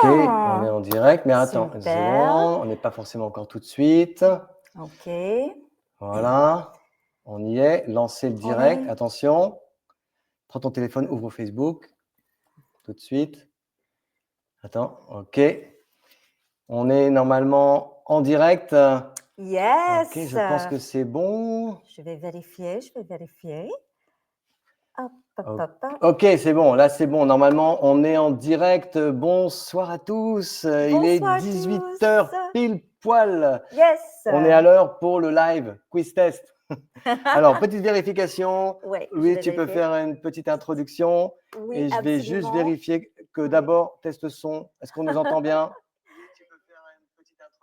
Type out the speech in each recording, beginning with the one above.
on est en direct. Mais attends, une Super. seconde, on n'est pas forcément encore tout de suite. OK. Voilà, on y est. Lancez le direct. Oui. Attention, prends ton téléphone, ouvre Facebook. Tout de suite. Attends, OK. On est normalement en direct. Yes. OK, je pense que c'est bon. Je vais vérifier. Hop, hop, O- hop, hop. OK, c'est bon. Là, c'est bon. Normalement, on est en direct. Bonsoir à tous. Il est Bonsoir à 18h tous. pile poil. Yes. On est à l'heure pour le live quiz test. Alors, petite vérification. Oui, je Louis, vais tu peux vérifier. faire une petite introduction. Oui, Et je vais juste absolument. vérifier que Oui. d'abord, test son. Est-ce qu'on nous entend bien?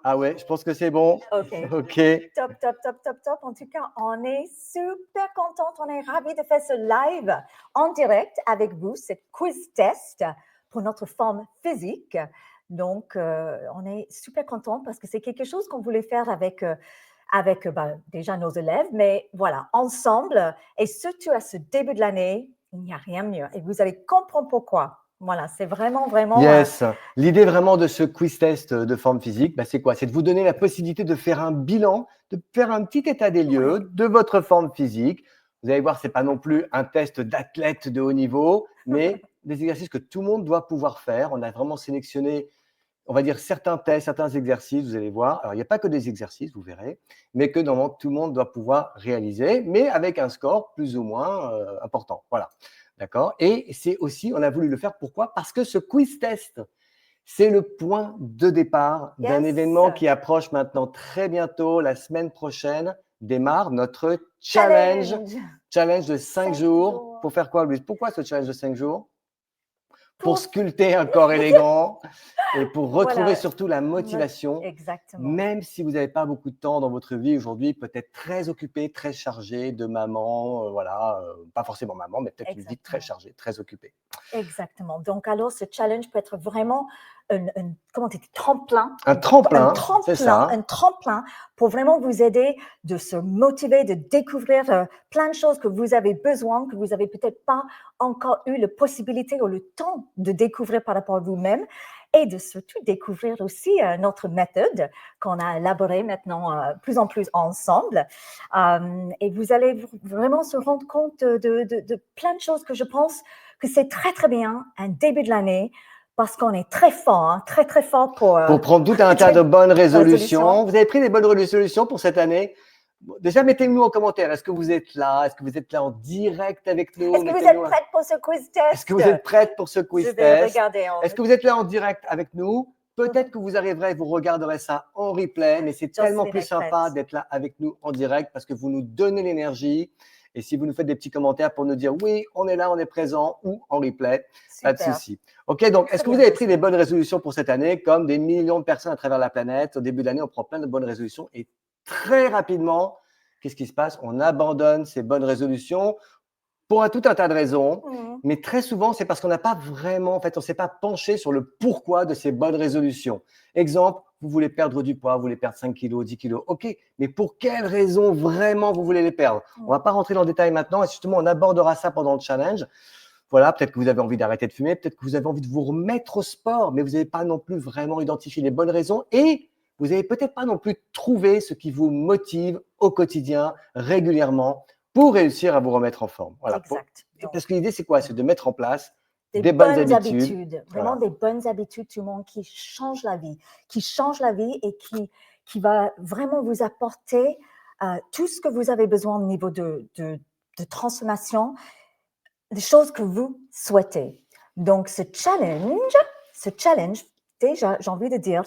Ah ouais, je pense que c'est bon. OK. OK. Top, top, top, top, top. En tout cas, on est super contente. On est ravis de faire ce live en direct avec vous, ce quiz test pour notre forme physique. Donc, on est super contents parce que c'est quelque chose qu'on voulait faire avec déjà nos élèves, mais voilà, ensemble. Et surtout à ce début de l'année, il n'y a rien de mieux. Et vous allez comprendre pourquoi. Voilà, c'est vraiment, vraiment. Yes. L'idée vraiment de ce quiz test de forme physique, c'est quoi? C'est de vous donner la possibilité de faire un bilan, de faire un petit état des lieux Ouais. de votre forme physique. Vous allez voir, c'est pas non plus un test d'athlète de haut niveau, mais des exercices que tout le monde doit pouvoir faire. On a vraiment sélectionné, on va dire, certains tests, certains exercices, vous allez voir. Alors, il n'y a pas que des exercices, vous verrez, mais que normalement, tout le monde doit pouvoir réaliser, mais avec un score plus ou moins important. Voilà. D'accord? Et c'est aussi, on a voulu le faire, pourquoi? Parce que ce quiz test, c'est le point de départ d'un Yes. événement qui approche maintenant très bientôt. La semaine prochaine démarre notre challenge de 5 jours. Pour faire quoi, Louise? Pourquoi ce challenge de 5 jours? Pour sculpter un corps élégant et pour retrouver Voilà. surtout la motivation, Exactement. même si vous n'avez pas beaucoup de temps dans votre vie aujourd'hui, peut-être très occupé, très chargé de maman, voilà, pas forcément maman, mais peut-être une vie très Exactement. chargée, très occupée. Exactement. Donc, alors, ce challenge peut être vraiment comment tu dis, tremplin. Un tremplin, c'est ça. Un tremplin pour vraiment vous aider de se motiver, de découvrir plein de choses que vous avez besoin, que vous n'avez peut-être pas encore eu la possibilité ou le temps de découvrir par rapport à vous-même et de surtout découvrir aussi notre méthode qu'on a élaborée maintenant plus en plus ensemble. Et vous allez vraiment se rendre compte de plein de choses que je pense que c'est très, très bien un début de l'année parce qu'on est très fort, hein, très, très fort pour prendre tout un tas de bonnes résolutions. Vous avez pris des bonnes résolutions pour cette année? Déjà, mettez-nous en commentaire. Est-ce que vous êtes là? Est-ce que vous êtes là en direct avec nous? Est-ce que vous êtes prête pour ce quiz test? Est-ce que vous êtes prête pour ce quiz Je vais test? regarder. Est-ce que vous êtes là en direct avec nous? Peut-être que vous arriverez, vous regarderez ça en replay, mais c'est tellement plus sympa d'être là avec nous en direct parce que vous nous donnez l'énergie. Et si vous nous faites des petits commentaires pour nous dire oui, on est là, on est présent ou en replay, pas de souci. OK, donc est-ce que vous avez pris des bonnes résolutions pour cette année, comme des millions de personnes à travers la planète? Au début de l'année, on prend plein de bonnes résolutions et très rapidement, qu'est-ce qui se passe? On abandonne ces bonnes résolutions pour tout un tas de raisons, mais très souvent, c'est parce qu'on n'a pas vraiment, en fait, on ne s'est pas penché sur le pourquoi de ces bonnes résolutions. Exemple, vous voulez perdre du poids, vous voulez perdre 5 kilos, 10 kilos, OK, mais pour quelles raisons vraiment vous voulez les perdre? On ne va pas rentrer dans le détail maintenant, et justement, on abordera ça pendant le challenge. Voilà, peut-être que vous avez envie d'arrêter de fumer, peut-être que vous avez envie de vous remettre au sport, mais vous n'avez pas non plus vraiment identifié les bonnes raisons, et vous n'avez peut-être pas non plus trouvé ce qui vous motive au quotidien, régulièrement, pour réussir à vous remettre en forme. Voilà. Exact. Parce que l'idée, c'est quoi? C'est de mettre en place des bonnes habitudes. Vraiment des bonnes habitudes, tout le monde, qui changent la vie, et qui va vraiment vous apporter tout ce que vous avez besoin au niveau de transformation, des choses que vous souhaitez. Donc, ce challenge, déjà, j'ai envie de dire,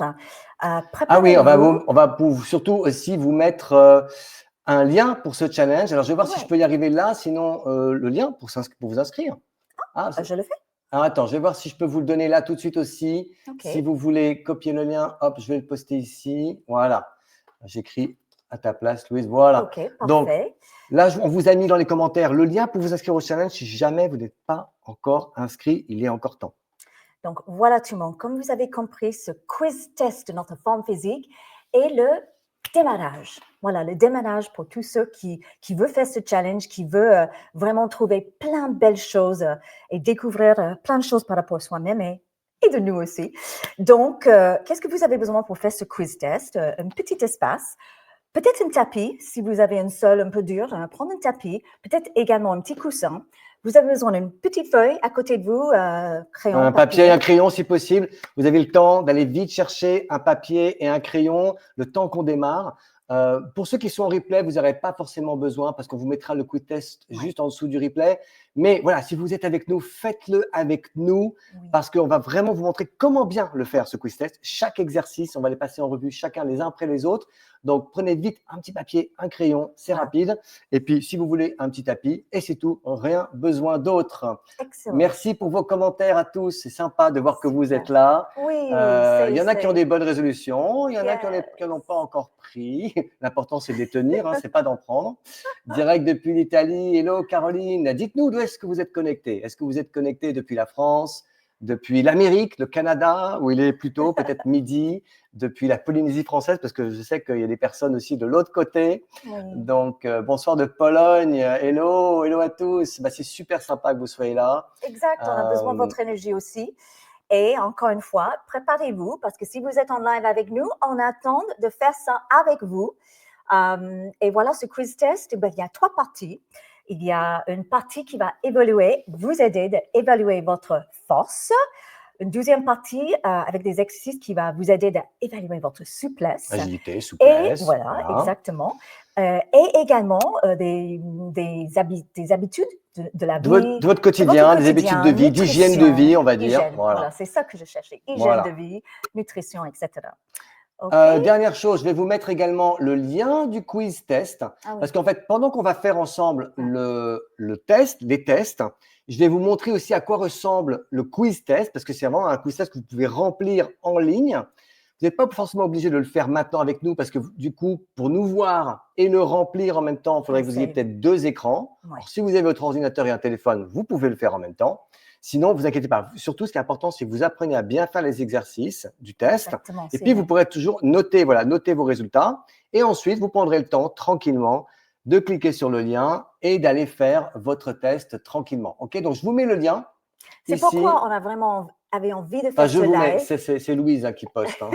oui, préparez-vous. on va surtout aussi vous mettre un lien pour ce challenge. Alors, je vais voir si je peux y arriver là, sinon le lien pour vous inscrire. Je le fais. Alors, attends, je vais voir si je peux vous le donner là tout de suite aussi. OK. Si vous voulez copier le lien, hop, je vais le poster ici. Voilà. J'écris à ta place, Louise. Voilà. OK, parfait. Donc, là, on vous a mis dans les commentaires le lien pour vous inscrire au challenge. Si jamais vous n'êtes pas encore inscrit, il est encore temps. Donc, voilà tout le monde. Comme vous avez compris, ce quiz test de notre forme physique est le démarrage. Voilà, le démarrage pour tous ceux qui veulent faire ce challenge, qui veulent vraiment trouver plein de belles choses et découvrir plein de choses par rapport à soi-même et et de nous aussi. Donc, qu'est-ce que vous avez besoin pour faire ce quiz test? Un petit espace, peut-être un tapis, si vous avez un sol un peu dur, prendre un tapis, peut-être également un petit coussin. Vous avez besoin d'une petite feuille à côté de vous, crayon, Un papier et un crayon si possible. Vous avez le temps d'aller vite chercher un papier et un crayon le temps qu'on démarre. Pour ceux qui sont en replay, vous n'aurez pas forcément besoin parce qu'on vous mettra le quiz test juste en dessous du replay. Mais voilà, si vous êtes avec nous, faites-le avec nous parce qu'on va vraiment vous montrer comment bien le faire, ce quiz test. Chaque exercice, on va les passer en revue chacun les uns après les autres. Donc, prenez vite un petit papier, un crayon, c'est rapide. Et puis, si vous voulez un petit tapis, et c'est tout, rien besoin d'autre. Excellent. Merci pour vos commentaires à tous. C'est sympa de voir que vous êtes là. Oui, il y en a qui ont des bonnes résolutions, il y en a qui n'en ont pas encore pris. L'important, c'est de les tenir, hein, c'est pas d'en prendre. Direct depuis l'Italie. Hello Caroline, dites-nous d'où est-ce que vous êtes connecté. Est-ce que vous êtes connecté depuis la France, depuis l'Amérique, le Canada, où il est plutôt peut-être midi, depuis la Polynésie française, parce que je sais qu'il y a des personnes aussi de l'autre côté. Donc, bonsoir de Pologne. Hello, hello à tous. Bah, c'est super sympa que vous soyez là. Exact, on a besoin de votre énergie aussi. Et encore une fois, préparez-vous parce que si vous êtes en live avec nous, on attend de faire ça avec vous. Et voilà, ce quiz test, il y a 3 parties. Il y a une partie qui va évaluer, vous aider d'évaluer votre force. Une deuxième partie avec des exercices qui va vous aider d'évaluer votre souplesse. Agilité, souplesse. Et voilà, exactement. Et également des habitudes de la vie. De votre quotidien, des habitudes de vie, d'hygiène de vie, on va dire. Voilà, c'est ça que je cherchais. Hygiène de vie, nutrition, etc. Dernière chose, je vais vous mettre également le lien du quiz test. Parce qu'en fait, pendant qu'on va faire ensemble les tests, je vais vous montrer aussi à quoi ressemble le quiz test, parce que c'est vraiment un quiz test que vous pouvez remplir en ligne. Vous n'êtes pas forcément obligé de le faire maintenant avec nous, parce que du coup, pour nous voir et le remplir en même temps, il faudrait que vous ayez peut-être 2 écrans. Alors, si vous avez votre ordinateur et un téléphone, vous pouvez le faire en même temps. Sinon, ne vous inquiétez pas. Surtout, ce qui est important, c'est que vous appreniez à bien faire les exercices du test. Exactement, et puis, vous pourrez toujours noter vos résultats. Et ensuite, vous prendrez le temps tranquillement de cliquer sur le lien et d'aller faire votre test tranquillement. OK, donc, je vous mets le lien. C'est pourquoi on a vraiment avait envie de faire ce live. C'est Louise qui poste. Hein.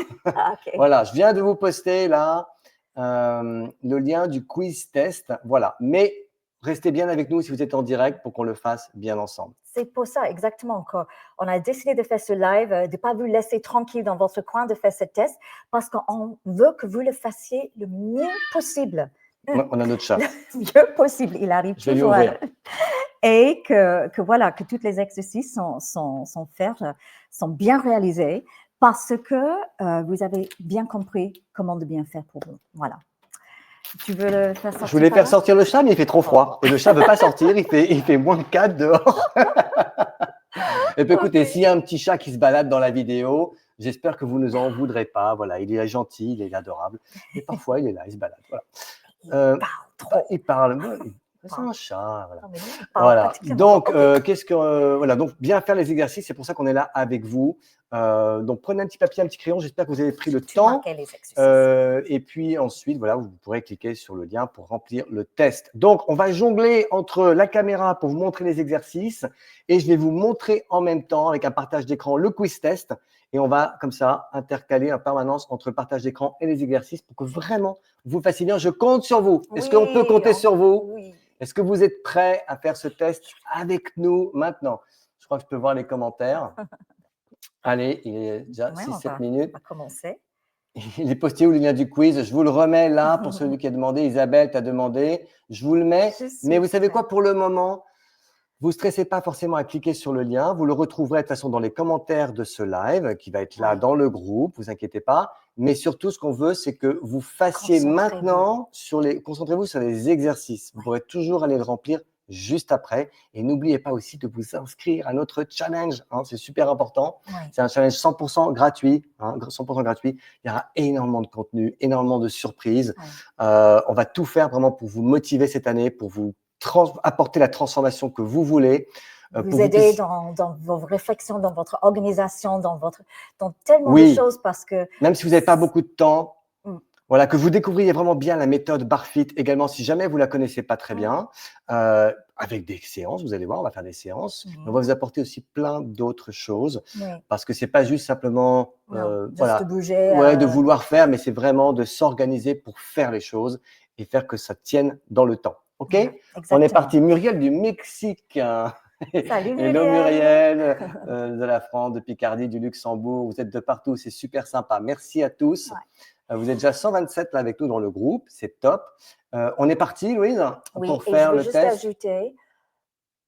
Voilà, je viens de vous poster là le lien du quiz test. Voilà, mais restez bien avec nous si vous êtes en direct pour qu'on le fasse bien ensemble. C'est pour ça, exactement. On a décidé de faire ce live, de ne pas vous laisser tranquille dans votre coin de faire ce test, parce qu'on veut que vous le fassiez le mieux possible. On a notre chat. Le mieux possible, il arrive toujours. Et que voilà, que tous les exercices sont bien réalisés parce que vous avez bien compris comment de bien faire pour vous. Voilà. Tu veux le faire sortir? Je voulais faire sortir le chat, mais il fait trop froid. Et le chat ne veut pas sortir, il fait moins 4 dehors. Et puis écoutez, s'il y a un petit chat qui se balade dans la vidéo, j'espère que vous ne nous en voudrez pas. Voilà, il est gentil, il est adorable. Et parfois, il est là, il se balade. Voilà. Il parle. C'est un chat. Voilà. Donc, donc, bien faire les exercices, c'est pour ça qu'on est là avec vous. Donc, prenez un petit papier, un petit crayon. J'espère que vous avez pris le temps. Et puis ensuite, voilà, vous pourrez cliquer sur le lien pour remplir le test. Donc, on va jongler entre la caméra pour vous montrer les exercices et je vais vous montrer en même temps, avec un partage d'écran, le quiz test. Et on va, comme ça, intercaler en permanence entre le partage d'écran et les exercices pour que vraiment vous fassiez bien. Je compte sur vous. Est-ce qu'on peut compter sur vous? Oui. Est-ce que vous êtes prêts à faire ce test avec nous maintenant? Je crois que je peux voir les commentaires. Allez, il est déjà 6-7 minutes. On va commencer. Il est posté où le lien du quiz? Je vous le remets là pour celui qui a demandé. Isabelle t'a demandé. Je vous le mets. Mais vous savez quoi, pour le moment, vous ne stressez pas forcément à cliquer sur le lien. Vous le retrouverez de toute façon dans les commentaires de ce live qui va être là dans le groupe. Ne vous inquiétez pas. Mais surtout, ce qu'on veut, c'est que vous fassiez maintenant concentrez-vous sur les exercices. Vous pourrez toujours aller le remplir juste après. Et n'oubliez pas aussi de vous inscrire à notre challenge. Hein, c'est super important. C'est un challenge 100% gratuit. 100% gratuit. Il y aura énormément de contenu, énormément de surprises. On va tout faire vraiment pour vous motiver cette année, pour vous apporter la transformation que vous voulez. Vous aider dans vos réflexions, dans votre organisation, dans tellement de choses parce que… Même si vous n'avez pas beaucoup de temps, Voilà, que vous découvriez vraiment bien la méthode Barfit également, si jamais vous ne la connaissez pas très bien, avec des séances, vous allez voir, on va faire des séances. On va vous apporter aussi plein d'autres choses, Oui. parce que ce n'est pas juste simplement Non, juste voilà, de bouger. ouais, de vouloir faire, mais c'est vraiment de s'organiser pour faire les choses et faire que ça tienne dans le temps. OK? Voilà, On est exactement. parti. Muriel du Mexique. Hein. Salut Hello Muriel. Muriel, de la France, de Picardie, du Luxembourg. Vous êtes de partout, c'est super sympa. Merci à tous. Ouais. Vous êtes déjà 127 là avec nous dans le groupe, c'est top. On est parti, Louise, Oui, pour et je faire veux le juste test. ajouter,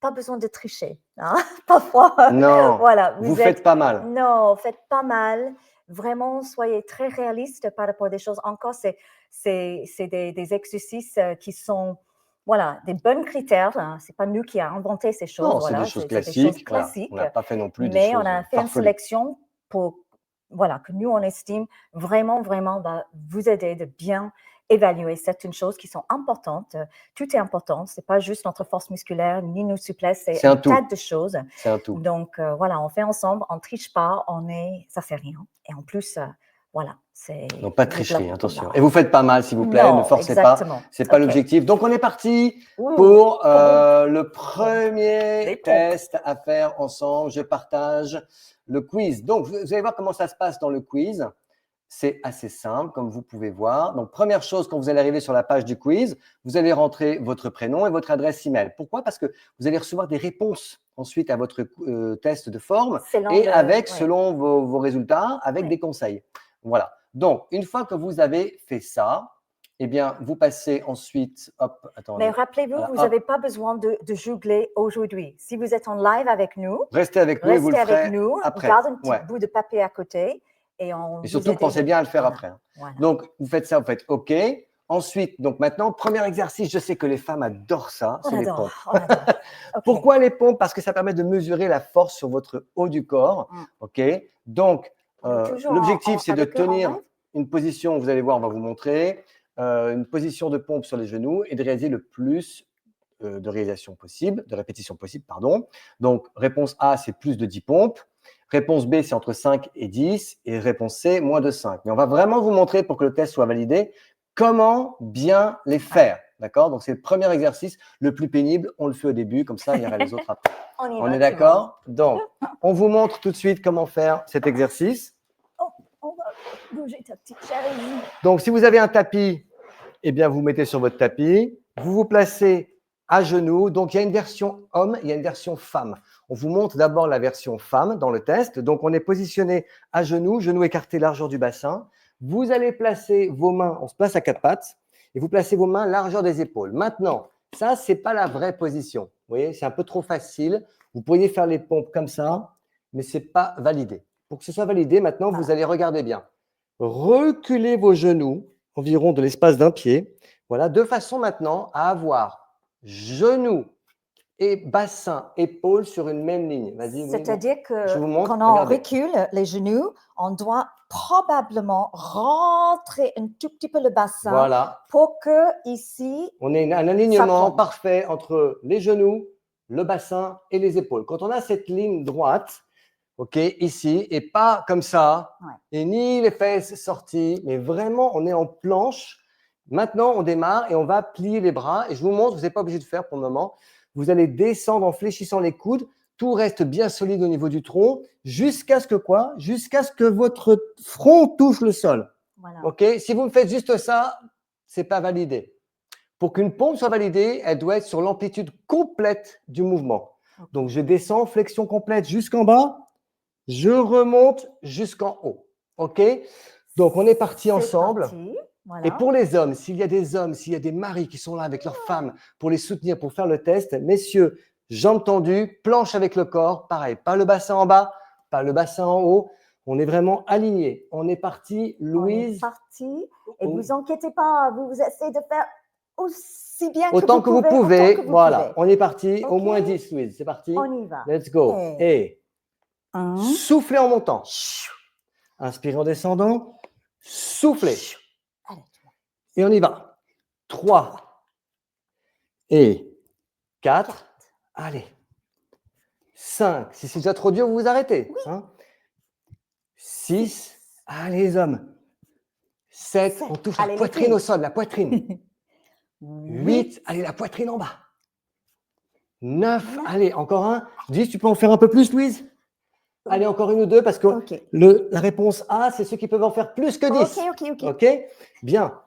pas besoin de tricher. Hein? Parfois, Non, voilà, vous faites pas mal. Non, faites pas mal. Vraiment, soyez très réaliste par rapport à des choses. Encore, c'est des exercices qui sont, voilà, des bons critères. Hein. C'est pas nous qui avons inventé ces choses. Non, c'est Voilà, des choses c'est des choses classiques. Voilà. On classiques. n'a pas fait non plus des Mais on choses a fait une farfelues. sélection pour, voilà, que nous, on estime vraiment, vraiment va vous aider de bien évaluer certaines choses qui sont importantes. Tout est important. C'est pas juste notre force musculaire ni nos souplesses. C'est un un tout. tas de choses. C'est un tout. Donc, voilà, on fait ensemble, on ne triche pas, ça fait rien. Et en plus, voilà, c'est… Donc, pas de tricherie, attention. Non. Et vous faites pas mal, s'il vous plaît, ne forcez exactement. pas. Ce n'est pas Ok. l'objectif. Donc, on est parti Ouh, pour bon. le Les premier pompes. test à faire ensemble. Je partage le quiz. Donc, vous allez voir comment ça se passe dans le quiz. C'est assez simple, comme vous pouvez voir. Donc, première chose, quand vous allez arriver sur la page du quiz, vous allez rentrer votre prénom et votre adresse email. Pourquoi? Parce que vous allez recevoir des réponses ensuite à votre test de forme et avec, selon vos résultats, avec des conseils. Voilà. Donc, une fois que vous avez fait ça, eh bien, vous passez ensuite… Hop, attendez. Mais rappelez-vous, Voilà, vous n'avez pas besoin de jongler aujourd'hui. Si vous êtes en live avec nous, restez avec nous et vous le ferez après. Garde un petit bout de papier à côté. Et surtout, pensez bien à le faire voilà. après. Hein. Voilà. Donc, vous faites ça, vous faites OK. Ensuite, donc maintenant, premier exercice, je sais que les femmes adorent ça, c'est les pompes. Okay. Pourquoi les pompes? Parce que ça permet de mesurer la force sur votre haut du corps. OK. Donc, l'objectif, c'est de tenir une position, vous allez voir, on va vous montrer, une position de pompe sur les genoux et de réaliser le plus de répétitions possibles, pardon. Donc, réponse A, c'est plus de 10 pompes. Réponse B, c'est entre 5 et 10. Et réponse C, moins de 5. Mais on va vraiment vous montrer, pour que le test soit validé, comment bien les faire. D'accord? Donc, c'est le premier exercice, le plus pénible. On le fait au début, comme ça, il y aura les autres après. On est d'accord? Donc, on vous montre tout de suite comment faire cet exercice. Oh, on va bouger ta petite chaise. Donc, si vous avez un tapis, eh bien, vous mettez sur votre tapis. Vous vous placez à genoux. Donc, il y a une version homme, il y a une version femme. On vous montre d'abord la version femme dans le test. Donc, on est positionné à genoux, genoux écartés, largeur du bassin. Vous allez placer vos mains, on se place à quatre pattes, et vous placez vos mains largeur des épaules. Maintenant, ça, ce n'est pas la vraie position. Vous voyez, c'est un peu trop facile. Vous pourriez faire les pompes comme ça, mais ce n'est pas validé. Pour que ce soit validé, maintenant, vous allez regarder bien. Reculez vos genoux environ de l'espace d'un pied. Voilà, de façon maintenant à avoir genoux et bassin, épaules sur une même ligne. Vas-y. C'est-à-dire que je vous montre, quand on regardez. recule les genoux, on doit probablement rentrer un tout petit peu le bassin voilà. pour que ici, on ait un alignement parfait entre les genoux, le bassin et les épaules. Quand on a cette ligne droite, OK, ici, et pas comme ça, et ni les fesses sorties, mais vraiment, on est en planche. Maintenant, on démarre et on va plier les bras. Et je vous montre, vous n'êtes pas obligé de faire pour le moment. Vous allez descendre en fléchissant les coudes. Tout reste bien solide au niveau du tronc, jusqu'à ce que quoi? Jusqu'à ce que votre front touche le sol. Voilà. OK? Si vous me faites juste ça, ce n'est pas validé. Pour qu'une pompe soit validée, elle doit être sur l'amplitude complète du mouvement. Donc, je descends, flexion complète jusqu'en bas. Je remonte jusqu'en haut. OK? Donc, on est parti ensemble. Voilà. Et pour les hommes, s'il y a des hommes, s'il y a des maris qui sont là avec leurs femmes pour les soutenir, pour faire le test, messieurs, jambes tendues, planche avec le corps, pareil, pas le bassin en bas, pas le bassin en haut. On est vraiment alignés. On est parti, Louise. On est parti. Et vous inquiétez pas, vous essayez de faire aussi bien autant que vous pouvez. Autant que vous voilà, pouvez. On est parti. Okay. Au moins 10, Louise. C'est parti. On y va. Let's go. Et soufflez en montant. Inspirez en descendant. Soufflez. Et on y va. 3 et 4. Allez. 5. Si c'est déjà trop dur, vous vous arrêtez. 6. Allez, les hommes. 7, 7. on touche Allez, la les poitrine filles. au sol, la poitrine. 8, allez, la poitrine en bas. 9, allez, encore un. 10, tu peux en faire un peu plus, Louise? Allez, encore une ou deux, parce que Ok. la réponse A, c'est ceux qui peuvent en faire plus que 10. Ok. OK? Bien.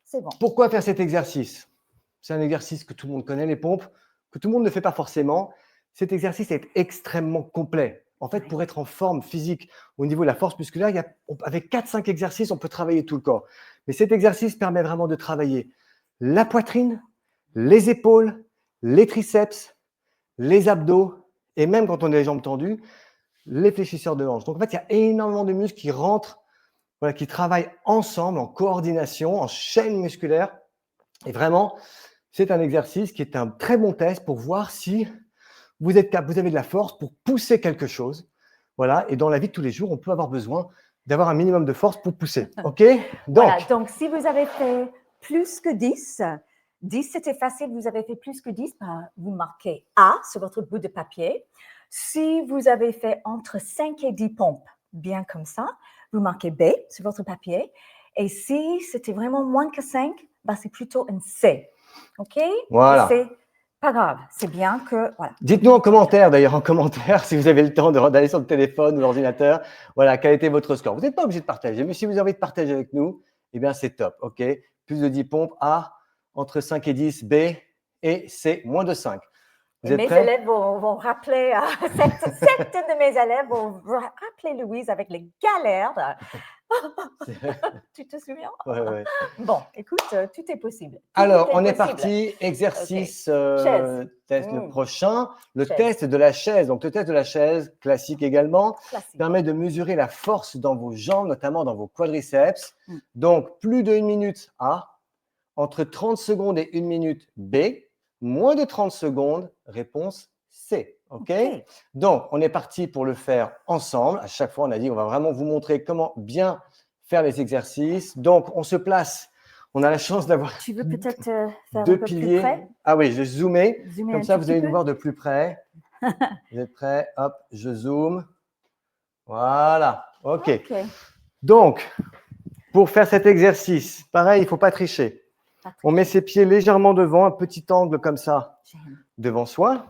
C'est bon. Pourquoi faire cet exercice? C'est un exercice que tout le monde connaît, les pompes, que tout le monde ne fait pas forcément. Cet exercice est extrêmement complet. En fait, pour être en forme physique au niveau de la force musculaire, avec 4-5 exercices, on peut travailler tout le corps. Mais cet exercice permet vraiment de travailler la poitrine, les épaules, les triceps, les abdos et même quand on a les jambes tendues, les fléchisseurs de hanches. Donc en fait, il y a énormément de muscles qui rentrent, voilà, qui travaillent ensemble en coordination, en chaîne musculaire. Et vraiment, c'est un exercice qui est un très bon test pour voir si vous avez de la force pour pousser quelque chose. Voilà. Et dans la vie de tous les jours, on peut avoir besoin d'avoir un minimum de force pour pousser. OK? Voilà, donc si vous avez fait plus que 10, 10 c'était facile, vous avez fait plus que 10, ben, vous marquez A sur votre bout de papier. Si vous avez fait entre 5 et 10 pompes, bien comme ça, vous marquez B sur votre papier. Et si c'était vraiment moins que 5, ben, c'est plutôt un C. OK? Voilà. C'est pas grave, c'est bien que… Voilà. Dites-nous en commentaire, d'ailleurs, en commentaire, si vous avez le temps d'aller sur le téléphone ou l'ordinateur, voilà, quel était votre score. Vous n'êtes pas obligé de partager, mais si vous avez envie de partager avec nous, eh bien, c'est top. OK? Plus de 10 pompes, A, entre 5 et 10, B, et C, moins de 5. Vous êtes mes prêts? élèves vont rappeler, certains de mes élèves vont rappeler Louise avec les galères. Tu te souviens? Ouais. Bon, écoute, tout est possible. Tout Alors, on est possible. parti. Exercice Chaise. test le prochain. Le Chaise. test de la chaise. Donc, le test de la chaise, classique également, Classique. permet de mesurer la force dans vos jambes, notamment dans vos quadriceps. Donc, plus de 1 minute A, entre 30 secondes et 1 minute B, moins de 30 secondes, réponse C. OK? Donc, on est parti pour le faire ensemble. À chaque fois, on a dit on va vraiment vous montrer comment bien faire les exercices. Donc, on se place. On a la chance d'avoir Tu veux peut-être faire un deux peu plus piliers. près? Ah oui, je vais zoomer. Zoomer Comme un ça, tout vous allez petit nous peu? voir de plus près. Vous êtes prêts? Hop, je zoome. Voilà. OK. Donc, pour faire cet exercice, pareil, il ne faut pas tricher. On met ses pieds légèrement devant, un petit angle comme ça, devant soi.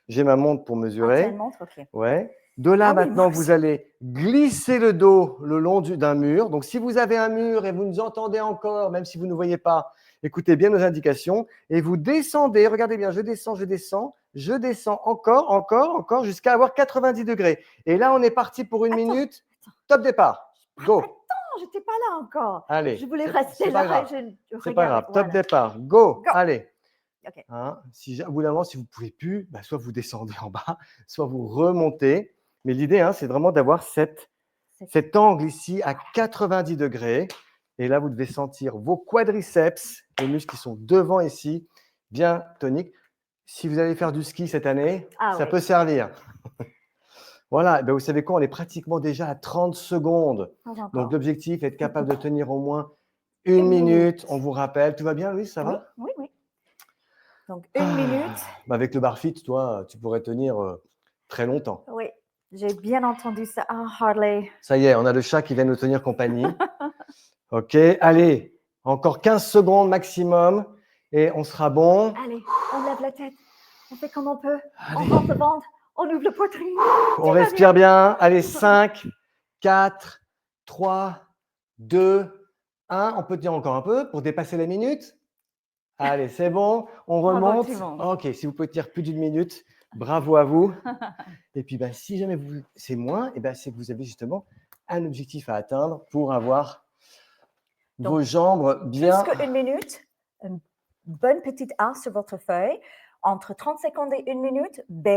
J'ai ma montre pour mesurer. Ah, tu as une montre? OK. Ouais. De là, Ah oui, maintenant, moi vous aussi. allez glisser le dos le long d'un mur. Donc, si vous avez un mur et vous nous entendez encore, même si vous ne voyez pas, écoutez bien nos indications et vous descendez. Regardez bien, je descends encore, jusqu'à avoir 90 degrés. Et là, on est parti pour une minute. Top départ. Go. Attends, je n'étais pas là encore. Allez. Je voulais rester C'est pas là. grave. C'est pas grave. Top départ. Go. Allez. OK. Hein, au bout d'un moment, si vous ne pouvez plus, bah, soit vous descendez en bas, soit vous remontez. Mais l'idée, c'est vraiment d'avoir cet angle ici à 90 degrés. Et là, vous devez sentir vos quadriceps, les muscles qui sont devant ici, bien toniques. Si vous allez faire du ski cette année, ça peut servir. Voilà, ben vous savez quoi, on est pratiquement déjà à 30 secondes. Donc, l'objectif est d'être capable de tenir au moins une minute. On vous rappelle. Tout va bien, Louise, ça va? Oui. Donc, 1 minute. Bah avec le barfit, toi, tu pourrais tenir très longtemps. Oui, j'ai bien entendu ça. Ah, Harley. Ça y est, on a le chat qui vient nous tenir compagnie. OK, allez, encore 15 secondes maximum et on sera bon. Allez, on lève la tête. On fait comme on peut. Allez. On rentre le ventre. On ouvre le poitrine. On respire bien. Allez, 5, 4, 3, 2, 1. On peut tenir encore un peu pour dépasser la minute. Allez, c'est bon. On remonte. OK, si vous pouvez tenir plus d'une minute, bravo à vous. Et puis, si jamais c'est moins, c'est que vous avez justement un objectif à atteindre pour avoir vos jambes bien… Plus qu'une minute, une bonne petite A sur votre feuille. Entre 30 secondes et 1 minute, B.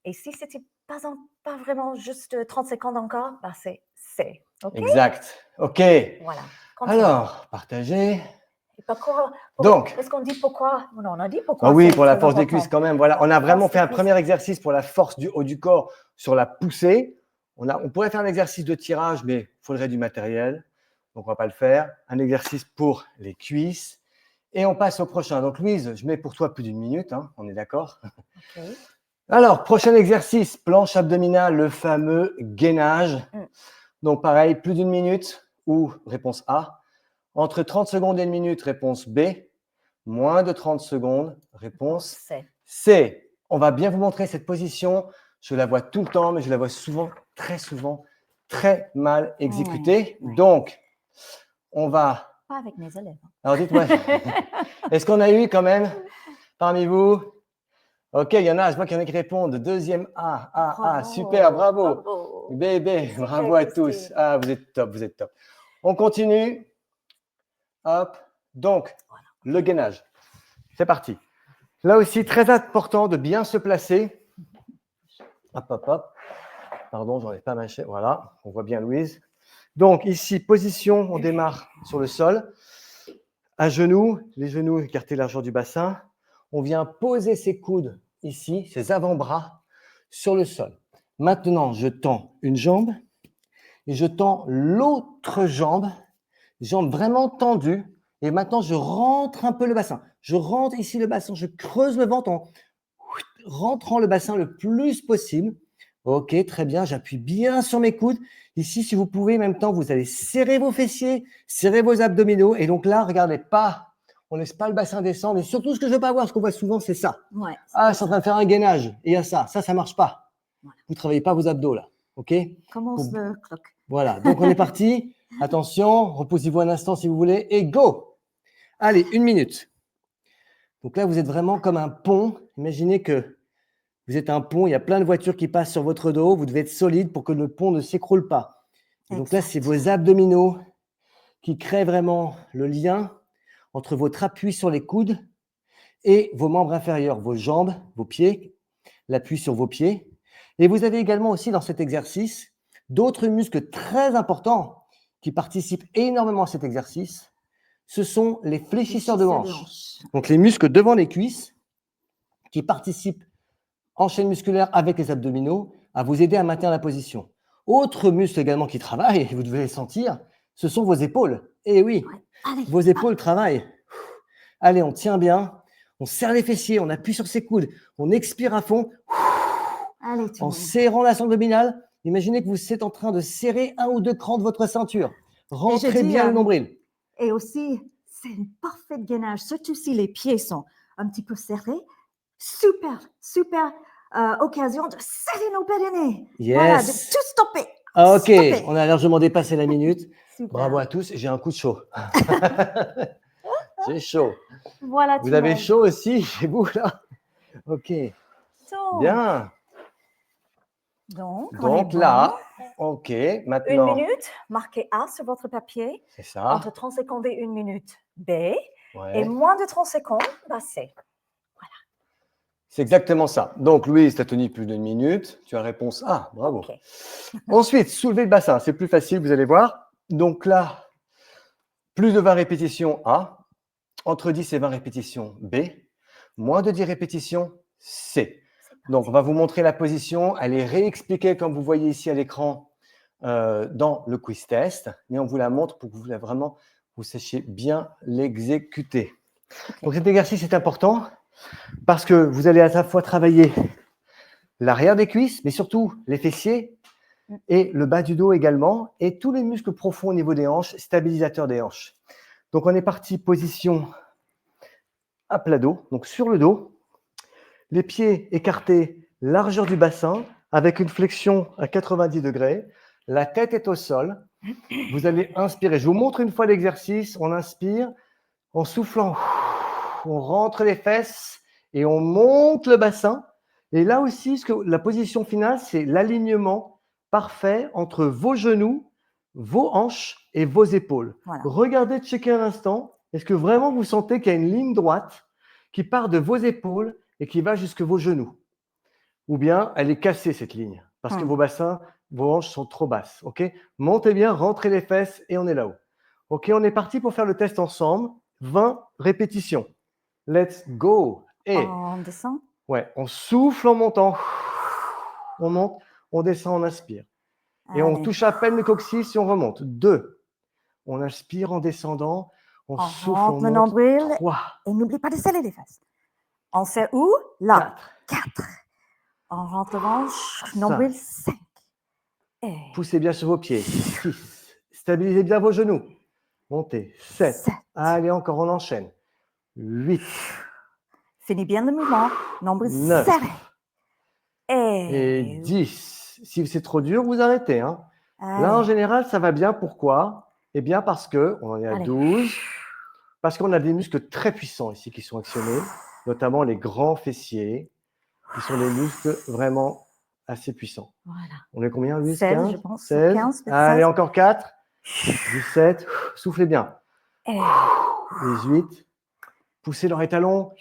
Et si ce n'était pas vraiment juste 30 secondes encore, c'est C. Okay? Exact. OK. Voilà. Alors, partagez. Donc, est-ce qu'on dit pourquoi? Non, on a dit pourquoi. Ah oui, pour la force des cuisses quand même. Voilà, on a vraiment fait un premier exercice pour la force du haut du corps sur la poussée. On pourrait faire un exercice de tirage, mais il faudrait du matériel. Donc, on ne va pas le faire. Un exercice pour les cuisses. Et on passe au prochain. Donc, Louise, je mets pour toi plus d'une minute. On est d'accord? OK. Alors, prochain exercice, planche abdominale, le fameux gainage. Donc, pareil, plus d'une minute ou réponse A. Entre 30 secondes et 1 minute, réponse B. Moins de 30 secondes, réponse C'est. C. On va bien vous montrer cette position. Je la vois tout le temps, mais je la vois souvent, très mal exécutée. Ouais. Donc, on va… Pas avec mes élèves. Alors, dites-moi, est-ce qu'on a eu quand même parmi vous? Ok, il y en a, je vois qu'il y en a qui répondent. Deuxième A, A, super, bravo. B, B, bravo à tous. Christine. Ah, vous êtes top, vous êtes top. On continue. Hop. Donc, le gainage. C'est parti. Là aussi, très important de bien se placer. Hop, hop, hop. Pardon, j'en ai pas mâché. Voilà, on voit bien Louise. Donc, ici, position, on démarre sur le sol. À genoux, les genoux écartés largeur du bassin. On vient poser ses coudes ici, ses avant-bras sur le sol. Maintenant, je tends une jambe et je tends l'autre jambe vraiment tendue. Et maintenant, je rentre un peu le bassin. Je rentre ici le bassin, je creuse le ventre en rentrant le bassin le plus possible. Ok, très bien, j'appuie bien sur mes coudes. Ici, si vous pouvez, en même temps, vous allez serrer vos fessiers, serrer vos abdominaux. Et donc là, regardez, on ne laisse pas le bassin descendre. Et surtout, ce que je ne veux pas voir, ce qu'on voit souvent, c'est ça. Ouais, Ah, je suis en train de faire un gainage. Et il y a ça. Ça ne marche pas. Voilà. Vous ne travaillez pas vos abdos là. OK? Commence le clock. Voilà, donc on est parti. Attention, reposez-vous un instant si vous voulez. Et go! Allez, 1 minute. Donc là, vous êtes vraiment comme un pont. Imaginez que vous êtes un pont, il y a plein de voitures qui passent sur votre dos. Vous devez être solide pour que le pont ne s'écroule pas. Et donc là, c'est vos abdominaux qui créent vraiment le lien entre votre appui sur les coudes et vos membres inférieurs, vos jambes, vos pieds, l'appui sur vos pieds. Et vous avez également aussi dans cet exercice d'autres muscles très importants qui participent énormément à cet exercice. Ce sont les fléchisseurs de hanches. Donc les muscles devant les cuisses qui participent en chaîne musculaire avec les abdominaux à vous aider à maintenir la position. Autre muscle également qui travaille, et vous devez le sentir, ce sont vos épaules. Et oui, vos épaules travaillent. Allez, on tient bien, on serre les fessiers, on appuie sur ses coudes, on expire à fond. Allez, en serrant la ceinture abdominale, imaginez que vous êtes en train de serrer 1 ou 2 crans de votre ceinture. Rentrez bien le nombril. Et aussi, c'est une parfaite gainage, surtout si les pieds sont un petit peu serrés. Super occasion de serrer nos périnées. Yes. Voilà, de tout stopper. Ok, Stopper. on a largement dépassé la minute. Super. Bravo à tous, j'ai un coup de chaud. J'ai chaud. Voilà, vous avez chaud aussi chez vous là? Ok. Bien. Donc là, ok, maintenant. 1 minute, marquez A sur votre papier. C'est ça. Entre 30 secondes et 1 minute, B. Ouais. Et moins de 30 secondes, C. Voilà. C'est exactement ça. Donc, Louise, tu as tenu plus d'1 minute. Tu as réponse A. Bravo. Okay. Ensuite, soulever le bassin. C'est plus facile, vous allez voir. Donc là, plus de 20 répétitions A. Entre 10 et 20 répétitions B. Moins de 10 répétitions C. Donc, on va vous montrer la position. Elle est réexpliquée, comme vous voyez ici à l'écran, dans le quiz test. Mais on vous la montre pour que vous sachiez bien l'exécuter. Okay. Donc, cet exercice est important parce que vous allez à la fois travailler l'arrière des cuisses, mais surtout les fessiers et le bas du dos également, et tous les muscles profonds au niveau des hanches, stabilisateurs des hanches. Donc, on est parti, position à plat dos, donc sur le dos, les pieds écartés, largeur du bassin, avec une flexion à 90 degrés, la tête est au sol. Vous allez inspirer. Je vous montre une fois l'exercice. On inspire, en soufflant, on rentre les fesses et on monte le bassin. Et là aussi, la position finale, c'est l'alignement parfait entre vos genoux, vos hanches et vos épaules. Voilà. Regardez, checkez un instant. Est-ce que vraiment vous sentez qu'il y a une ligne droite qui part de vos épaules et qui va jusque vos genoux? Ou bien elle est cassée, cette ligne, parce que vos bassins, vos hanches sont trop basses. Okay? Montez bien, rentrez les fesses et on est là-haut. OK, on est parti pour faire le test ensemble. 20 répétitions. Let's go. Et on descend? Ouais, on souffle en montant. On monte, on descend, on inspire. Et on touche à peine le coccyx et on remonte. 2. On inspire en descendant. On souffle, on monte. Le nombril. 3. Et n'oublie pas de serrer les fesses. On serre où? Là. 4. On rentre le ventre. Nombril. 5. Et... Poussez bien sur vos pieds. 6. Stabilisez bien vos genoux. Montez. 7. 7. Allez, encore, on enchaîne. 8. Finis bien le mouvement. Nombre 9. serré. Et 10. Si c'est trop dur, vous arrêtez. Hein. Là, en Allez. général, ça va bien. Pourquoi? Eh bien, parce qu'on en est à Allez. 12. Parce qu'on a des muscles très puissants ici qui sont actionnés, notamment les grands fessiers, qui sont des muscles vraiment assez puissants. Voilà. On est combien? 8, 16, 15, je pense. 16. 15, peut-être Allez, 16. encore 4. 17. Soufflez bien. Et 18. Poussez dans les talons.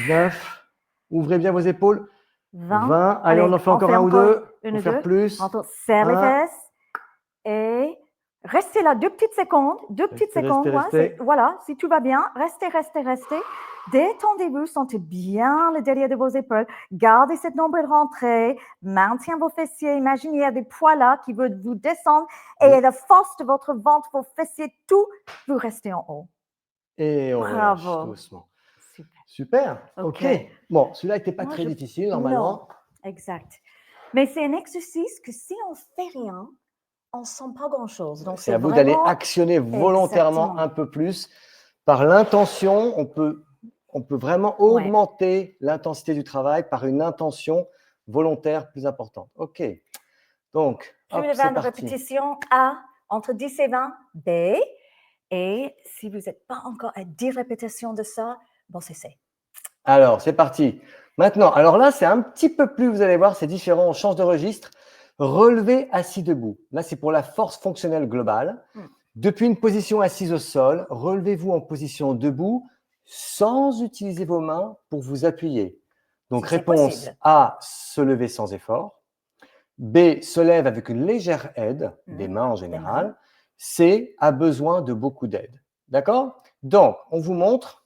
19. Ouvrez bien vos épaules. 20. Allez, on en fait encore un ou deux. Une On ou faire deux. plus. Serre les Un. fesses. Et restez là 2 petites secondes. 2 petites secondes. Restez. Voilà, si tout va bien, restez. Détendez-vous, sentez bien le derrière de vos épaules. Gardez cette nombril rentrée. Maintiens vos fessiers. Imaginez il y a des poids là qui veulent vous descendre. Et la force de votre ventre, vos fessiers, tout, vous restez en haut. Et on relâche doucement. Super. OK. Bon, celui-là n'était pas très difficile normalement. Non, exact. Mais c'est un exercice que si on fait rien, on ne sent pas grand-chose. Donc c'est à vous d'aller actionner volontairement un peu plus. Par l'intention, on peut vraiment augmenter l'intensité du travail par une intention volontaire plus importante. OK. Donc, plus de 20 répétitions, A, entre 10 et 20, B. Et si vous n'êtes pas encore à 10 répétitions de ça, bon, c'est C. Alors, c'est parti. Maintenant, alors là, c'est un petit peu plus, vous allez voir, c'est différent, on change de registre. Relevé assis debout. Là, c'est pour la force fonctionnelle globale. Depuis une position assise au sol, relevez-vous en position debout sans utiliser vos mains pour vous appuyer. Donc, réponse A, se lever sans effort. B, se lève avec une légère aide, des mains en général. C, a besoin de beaucoup d'aide. D'accord? Donc, on vous montre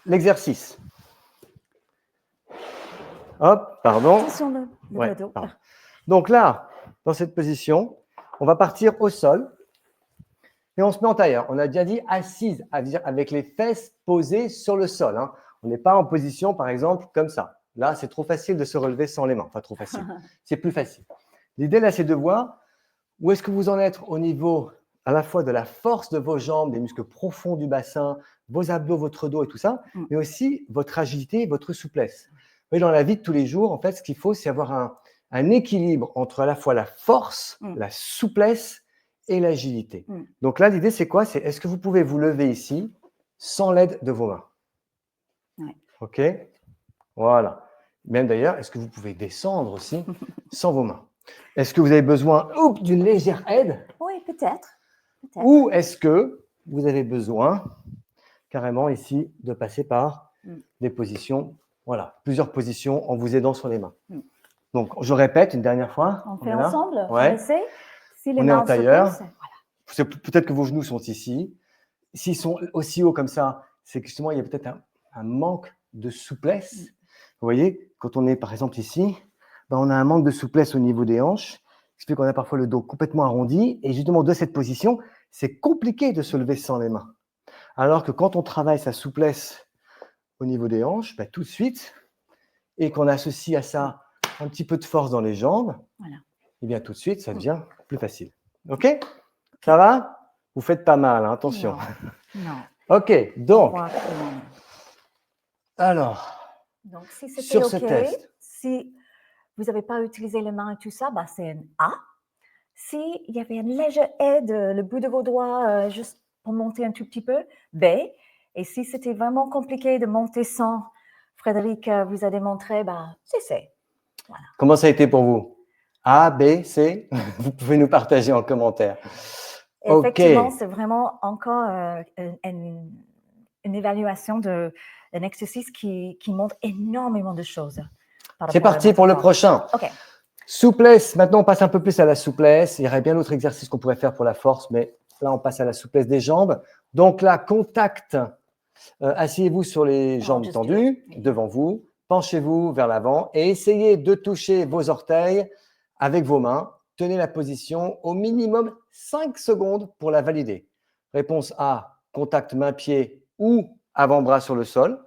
l'exercice. Hop, pardon. Pardon. Donc là, dans cette position, on va partir au sol et on se met en tailleur. On a bien dit assise, avec les fesses posées sur le sol. Hein. On n'est pas en position, par exemple, comme ça. Là, c'est trop facile de se relever sans les mains. Enfin, trop facile. C'est plus facile. L'idée, là, c'est de voir où est-ce que vous en êtes au niveau à la fois de la force de vos jambes, des muscles profonds du bassin, vos abdos, votre dos et tout ça, mais aussi votre agilité et votre souplesse. Mais dans la vie de tous les jours, en fait, ce qu'il faut, c'est avoir un équilibre entre à la fois la force, la souplesse et l'agilité. Donc là, l'idée, c'est quoi? C'est est-ce que vous pouvez vous lever ici sans l'aide de vos mains? OK? Voilà. Même d'ailleurs, est-ce que vous pouvez descendre aussi sans vos mains? Est-ce que vous avez besoin d'une légère aide? Oui, peut-être. Ou est-ce que vous avez besoin carrément ici de passer par des positions, voilà, plusieurs positions en vous aidant sur les mains. Donc, je répète une dernière fois. On fait ensemble. Ouais. Si on est en tailleur. Peut-être que vos genoux sont ici. S'ils sont aussi hauts comme ça, c'est que justement, il y a peut-être un manque de souplesse. Vous voyez, quand on est par exemple ici, ben, on a un manque de souplesse au niveau des hanches, ce qui fait qu'on a parfois le dos complètement arrondi. Et justement, de cette position, c'est compliqué de se lever sans les mains. Alors que quand on travaille sa souplesse au niveau des hanches, ben, tout de suite, et qu'on associe à ça un petit peu de force dans les jambes, et bien tout de suite, ça devient plus facile. OK? Ça va? Vous faites pas mal, hein, attention. Non. OK, donc, alors, si c'était sur ce test. Si vous n'avez pas utilisé les mains et tout ça, bah, c'est un A. S'il y avait une légère aide, le bout de vos doigts, juste pour monter un tout petit peu, B. Et si c'était vraiment compliqué de monter sans, Frédéric vous a démontré, bah, c'est C. Voilà. Comment ça a été pour vous? A, B, C? Vous pouvez nous partager en commentaire. Effectivement, c'est vraiment encore une évaluation d'un exercice qui montre énormément de choses. C'est parti pour le prochain. OK. Souplesse. Maintenant, on passe un peu plus à la souplesse. Il y aurait bien d'autres exercices qu'on pourrait faire pour la force, mais là, on passe à la souplesse des jambes. Donc là, contact. Asseyez-vous sur les jambes tendues devant vous. Penchez-vous vers l'avant et essayez de toucher vos orteils avec vos mains. Tenez la position au minimum 5 secondes pour la valider. Réponse A, contact main-pied ou avant-bras sur le sol.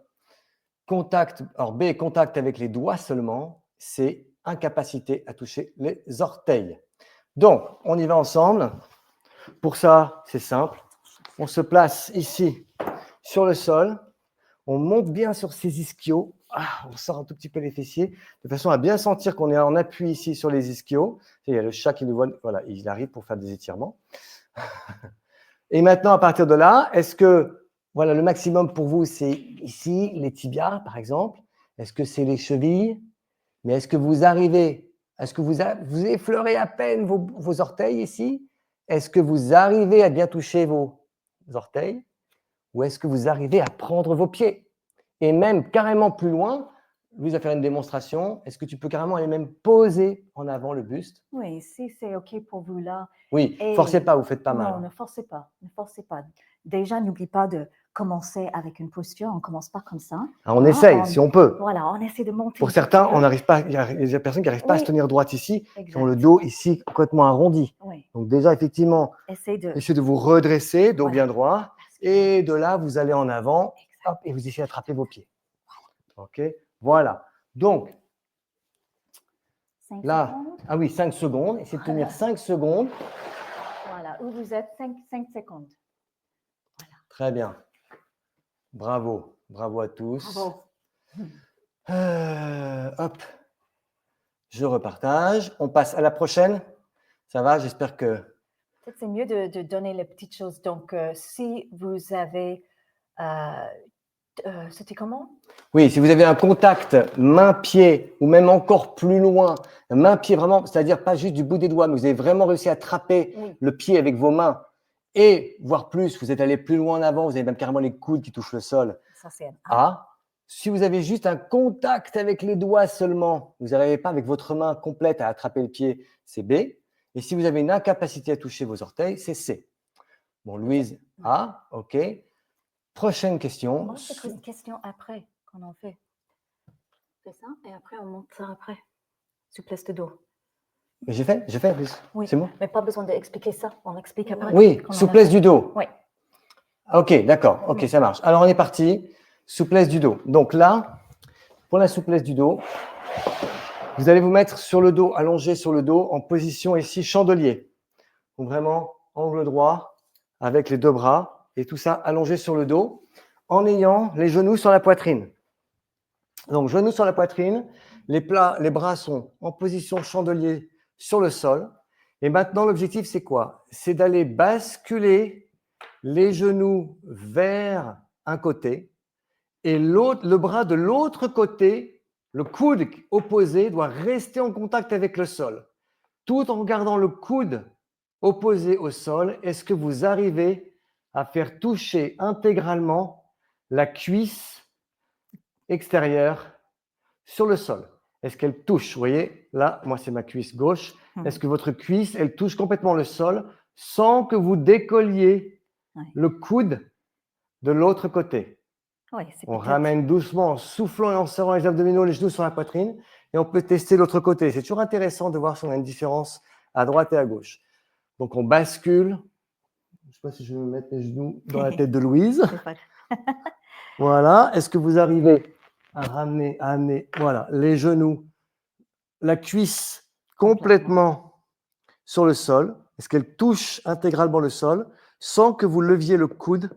B, contact avec les doigts seulement. C, incapacité à toucher les orteils. Donc, on y va ensemble. Pour ça, c'est simple. On se place ici sur le sol. On monte bien sur ses ischios. On sort un tout petit peu les fessiers, de façon à bien sentir qu'on est en appui ici sur les ischios. Il y a le chat qui nous voit. Voilà, il arrive pour faire des étirements. Et maintenant, à partir de là, est-ce que voilà, le maximum pour vous, c'est ici, les tibias, par exemple? Est-ce que c'est les chevilles? Mais est-ce que vous arrivez, est-ce que vous effleurez à peine vos orteils ici? Est-ce que vous arrivez à bien toucher vos orteils? Ou est-ce que vous arrivez à prendre vos pieds? Et même carrément plus loin, Louise va faire une démonstration. Est-ce que tu peux carrément aller même poser en avant le buste? Oui, si c'est OK pour vous là. Oui, Et forcez pas, vous faites pas mal. non, ne forcez pas, ne forcez pas. Déjà, n'oublie pas de commencer avec une posture. On ne commence pas comme ça. Alors, on essaye, si on peut. Voilà, on essaie de monter. Pour certains, on n'arrive pas. Il y a des personnes qui n'arrivent pas à se Oui, tenir droite ici, qui exact. ont le dos ici complètement arrondi. Oui, Donc déjà, effectivement, essayez de. essayez de vous redresser, dos Voilà. bien droit, Parce que- et de là, vous allez en avant, Exact. hop, et vous essayez d'attraper vos pieds. OK? Voilà. Donc, 5 là, secondes. ah oui, 5 secondes. Essayez de tenir 5 secondes. Voilà, où vous êtes, 5 secondes. Très bien. Bravo. Bravo à tous. Bravo. Hop. Je repartage. On passe à la prochaine. Ça va? J'espère que... Peut-être c'est mieux de donner les petites choses. Donc, si vous avez... c'était comment? Oui, si vous avez un contact main-pied ou même encore plus loin, main-pied vraiment, c'est-à-dire pas juste du bout des doigts, mais vous avez vraiment réussi à attraper Oui. le pied avec vos mains et voire plus, vous êtes allé plus loin en avant, vous avez même carrément les coudes qui touchent le sol. Ça, c'est un A. A. Si vous avez juste un contact avec les doigts seulement, vous n'arrivez pas avec votre main complète à attraper le pied, c'est B. Et si vous avez une incapacité à toucher vos orteils, c'est C. Bon, Louise, A, OK. Prochaine question. Moi, c'est une question après qu'on en fait. On fait ça et après, on monte ça après. Souplesse de dos. Mais j'ai fait, Louise. Oui, C'est bon? mais pas besoin d'expliquer ça. On explique après. Oui, qu'on en a souplesse fait. du dos. Oui. OK, d'accord. OK, ça marche. Alors, on est parti. Souplesse du dos. Donc là, pour la souplesse du dos, vous allez vous mettre sur le dos, allongé sur le dos, en position ici chandelier. Donc vraiment, angle droit, avec les deux bras, et tout ça allongé sur le dos, en ayant les genoux sur la poitrine. Donc, genoux sur la poitrine, les bras sont en position chandelier sur le sol. Et maintenant, l'objectif, c'est quoi? C'est d'aller basculer les genoux vers un côté et le bras de l'autre côté, le coude opposé, doit rester en contact avec le sol. Tout en gardant le coude opposé au sol, est-ce que vous arrivez à faire toucher intégralement la cuisse extérieure sur le sol? Est-ce qu'elle touche? Vous voyez, là, moi, c'est ma cuisse gauche. Est-ce que votre cuisse, elle touche complètement le sol sans que vous décolliez le coude de l'autre côté? Oui, On ramène doucement en soufflant et en serrant les abdominaux, les genoux sur la poitrine, et on peut tester l'autre côté. C'est toujours intéressant de voir si on a une différence à droite et à gauche. Donc, on bascule. Je ne sais pas si je vais me mettre les genoux dans la tête de Louise. Voilà. Est-ce que vous arrivez à amener voilà, les genoux, la cuisse complètement sur le sol? Est-ce qu'elle touche intégralement le sol sans que vous leviez le coude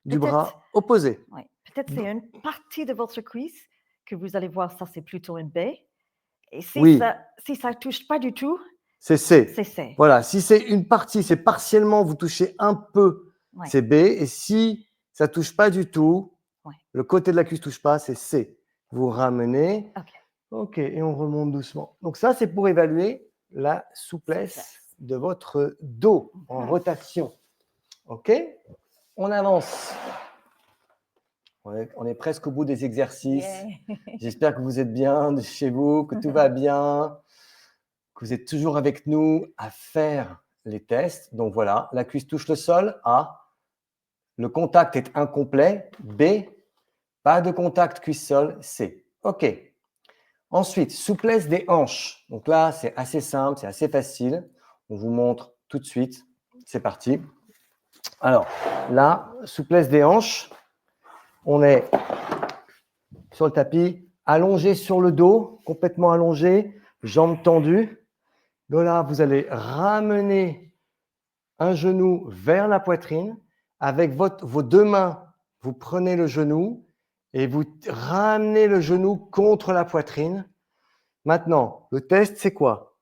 du bras opposé? Oui. Peut-être c'est une partie de votre cuisse que vous allez voir, ça c'est plutôt une B. Et si ça ne touche pas du tout, c'est C. C'est C. Voilà, si c'est une partie, c'est partiellement, vous touchez un peu, c'est B. Et si ça ne touche pas du tout, le côté de la cuisse ne touche pas, c'est C. Vous ramenez. OK, et on remonte doucement. Donc ça, c'est pour évaluer la souplesse de votre dos en rotation. OK? On avance. On est presque au bout des exercices. J'espère que vous êtes bien de chez vous, que tout va bien, que vous êtes toujours avec nous à faire les tests. Donc voilà, la cuisse touche le sol. A. Le contact est incomplet. B. Pas de contact cuisse-sol. C. OK. Ensuite, souplesse des hanches. Donc là, c'est assez simple, c'est assez facile. On vous montre tout de suite. C'est parti. Alors, là, souplesse des hanches. On est sur le tapis, allongé sur le dos, complètement allongé, jambes tendues. De là, vous allez ramener un genou vers la poitrine. Avec vos deux mains, vous prenez le genou et vous ramenez le genou contre la poitrine. Maintenant, le test, c'est quoi?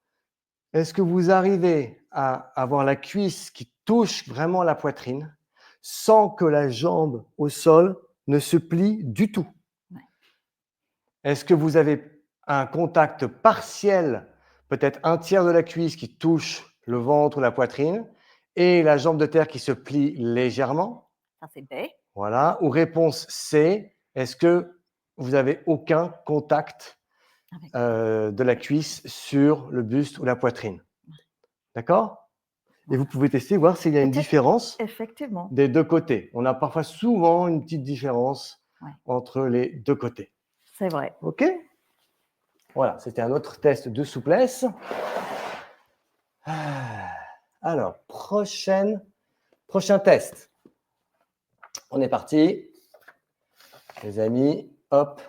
Est-ce que vous arrivez à avoir la cuisse qui touche vraiment la poitrine sans que la jambe au sol ne se plie du tout? Ouais. Est-ce que vous avez un contact partiel, peut-être un tiers de la cuisse qui touche le ventre ou la poitrine et la jambe de terre qui se plie légèrement? Ça, c'est B. Voilà. Ou réponse C, est-ce que vous n'avez aucun contact de la cuisse sur le buste ou la poitrine? D'accord? Et vous pouvez tester, voir s'il y a une différence Effectivement. des deux côtés. On a parfois souvent une petite différence entre les deux côtés. C'est vrai. OK? Voilà, c'était un autre test de souplesse. Alors, prochain test. On est parti. Les amis, hop.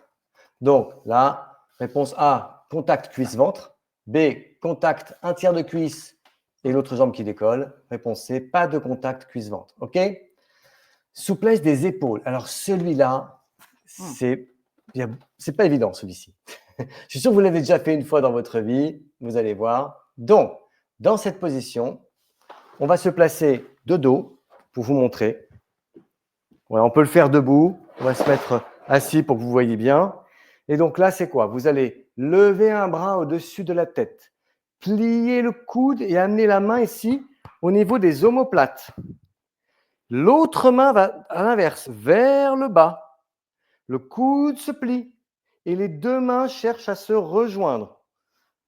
Donc là, réponse A, contact cuisse-ventre. B, contact un tiers de cuisse et l'autre jambe qui décolle. Réponse C, pas de contact cuisse-ventre. OK? Souplesse des épaules. Alors celui-là, c'est pas évident celui-ci. Je suis sûr que vous l'avez déjà fait une fois dans votre vie. Vous allez voir. Donc, dans cette position, on va se placer de dos pour vous montrer. Ouais, on peut le faire debout. On va se mettre assis pour que vous voyez bien. Et donc là, c'est quoi? Vous allez lever un bras au-dessus de la tête, plier le coude et amener la main ici au niveau des omoplates. L'autre main va à l'inverse, vers le bas. Le coude se plie et les deux mains cherchent à se rejoindre.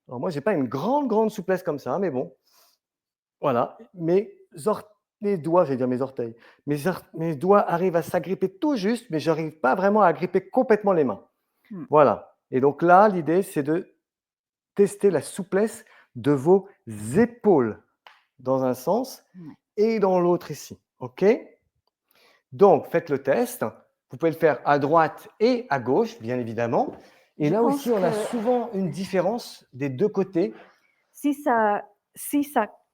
Alors moi, je n'ai pas une grande souplesse comme ça, mais bon. Voilà. Mes doigts, j'allais dire mes orteils, mes doigts arrivent à s'agripper tout juste, mais je n'arrive pas vraiment à agripper complètement les mains. Voilà. Et donc là, l'idée, c'est de tester la souplesse de vos épaules dans un sens et dans l'autre ici. OK? Donc, faites le test. Vous pouvez le faire à droite et à gauche, bien évidemment. Et là aussi, on a souvent une différence des deux côtés. Si ça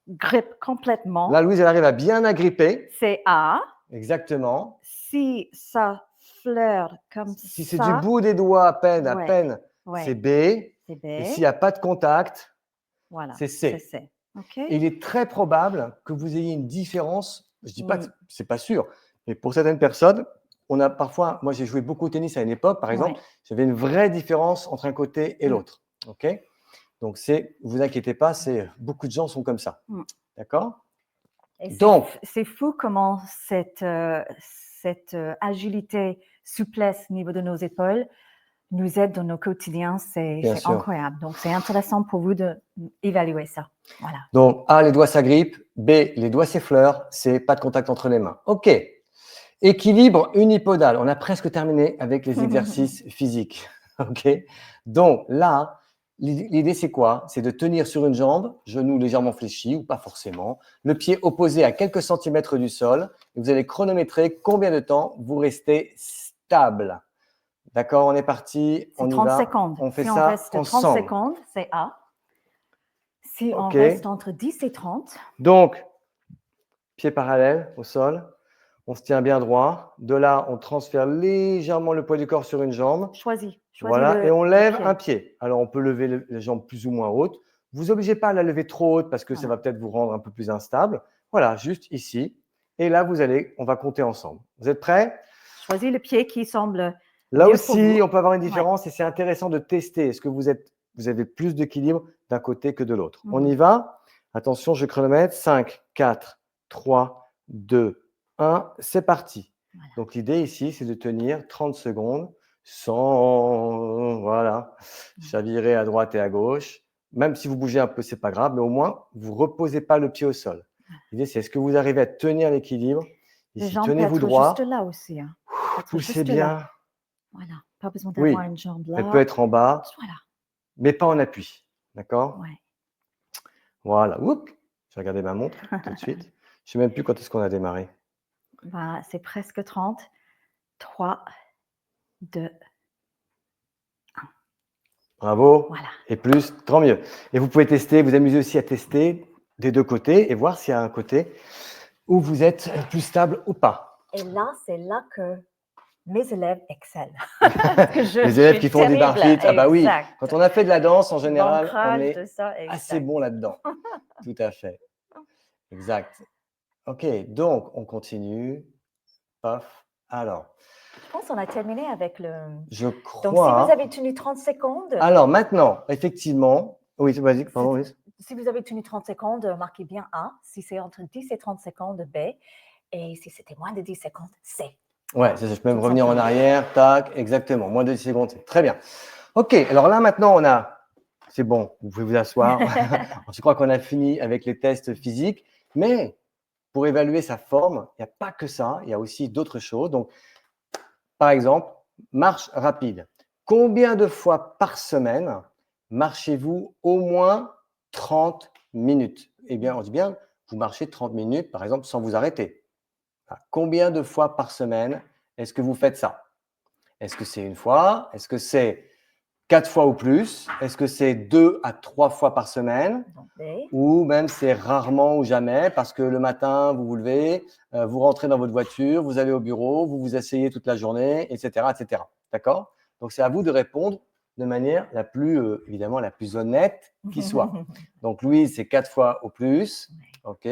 grippe complètement, là, Louise, elle arrive à bien agripper. C'est A. Exactement. Si ça fleure comme ça. Si c'est du bout des doigts à peine, c'est B. Et s'il n'y a pas de contact, c'est C. Okay. Et il est très probable que vous ayez une différence. Je ne dis pas que ce n'est pas sûr, mais pour certaines personnes, on a parfois, moi j'ai joué beaucoup au tennis à une époque, par exemple, j'avais une vraie différence entre un côté et l'autre. OK? Donc, ne vous inquiétez pas, beaucoup de gens sont comme ça. D'accord? Donc, c'est fou comment cette agilité, souplesse au niveau de nos épaules nous aide dans nos quotidiens. C'est incroyable. Donc, c'est intéressant pour vous d'évaluer ça. Voilà. Donc, A, les doigts s'agrippent. B, les doigts s'effleurent. C, pas de contact entre les mains. OK. Équilibre unipodal. On a presque terminé avec les exercices physiques. OK. Donc, là, l'idée, c'est quoi? C'est de tenir sur une jambe, genou légèrement fléchi ou pas forcément, le pied opposé à quelques centimètres du sol. Et vous allez chronométrer combien de temps vous restez stable. D'accord, on est parti. C'est 30 secondes. On fait si ça on reste ensemble. 30 secondes, c'est A. Si on reste entre 10 et 30. Donc, pied parallèle au sol. On se tient bien droit. De là, on transfère légèrement le poids du corps sur une jambe. Choisis voilà, et on lève un pied. Alors, on peut lever les jambes plus ou moins hautes. Vous n'obligez pas à la lever trop haute parce que ça va peut-être vous rendre un peu plus instable. Voilà, juste ici. Et là, on va compter ensemble. Vous êtes prêts? Choisis le pied qui semble. Là aussi, on peut avoir une différence et c'est intéressant de tester. Est-ce que vous avez plus d'équilibre d'un côté que de l'autre? On y va? Attention, je chronomètre. 5, 4, 3, 2, 1. C'est parti. Voilà. Donc, l'idée ici, c'est de tenir 30 secondes sans chavirer à droite et à gauche. Même si vous bougez un peu, ce n'est pas grave, mais au moins, vous ne reposez pas le pied au sol. L'idée, c'est est-ce que vous arrivez à tenir l'équilibre? Ici, tenez-vous droit. Juste là aussi. Poussez bien. Voilà, pas besoin d'avoir une jambe là. Elle peut être en bas, voilà. Mais pas en appui. D'accord? Ouais. Voilà. Oups, j'ai regardé ma montre tout de suite. Je ne sais même plus quand est-ce qu'on a démarré. C'est presque 30. 3, 2, 1. Bravo. Voilà. Et plus, tant mieux. Et vous pouvez tester, vous amusez aussi à tester des deux côtés et voir s'il y a un côté où vous êtes plus stable ou pas. Et là, c'est là que mes élèves excellent. Les élèves qui font des barfites, ah bah oui, exact. quand on a fait de la danse, en général, on L'ancrage, est tout ça, assez exact. bon là-dedans. Tout à fait. Exact. OK, donc on continue. Paf. Alors, Je pense qu'on a terminé avec le… je Donc, si crois. vous avez tenu 30 secondes, Alors maintenant, effectivement, oui, vas-y, pardon, oui. si vous avez tenu 30 secondes, marquez bien A. Si c'est entre 10 et 30 secondes, B. Et si c'était moins de 10 secondes, C. Ouais, c'est ça, je peux même Tout revenir en simplement. arrière, tac, exactement, moins de 10 secondes, c'est très bien. OK, alors là maintenant, c'est bon, vous pouvez vous asseoir. Je crois qu'on a fini avec les tests physiques, mais pour évaluer sa forme, il n'y a pas que ça, il y a aussi d'autres choses. Donc, par exemple, marche rapide. Combien de fois par semaine marchez-vous au moins 30 minutes? Eh bien, on dit bien, vous marchez 30 minutes, par exemple, sans vous arrêter. Combien de fois par semaine est-ce que vous faites ça? Est-ce que c'est une fois? Est-ce que c'est 4 fois ou plus? Est-ce que c'est 2 à 3 fois par semaine? Donc, B. Ou même c'est rarement ou jamais parce que le matin, vous vous levez, vous rentrez dans votre voiture, vous allez au bureau, vous vous asseyez toute la journée, etc., etc. D'accord? Donc, c'est à vous de répondre de manière la plus, évidemment, la plus honnête qui soit. Donc, Louise, c'est 4 fois au plus. OK.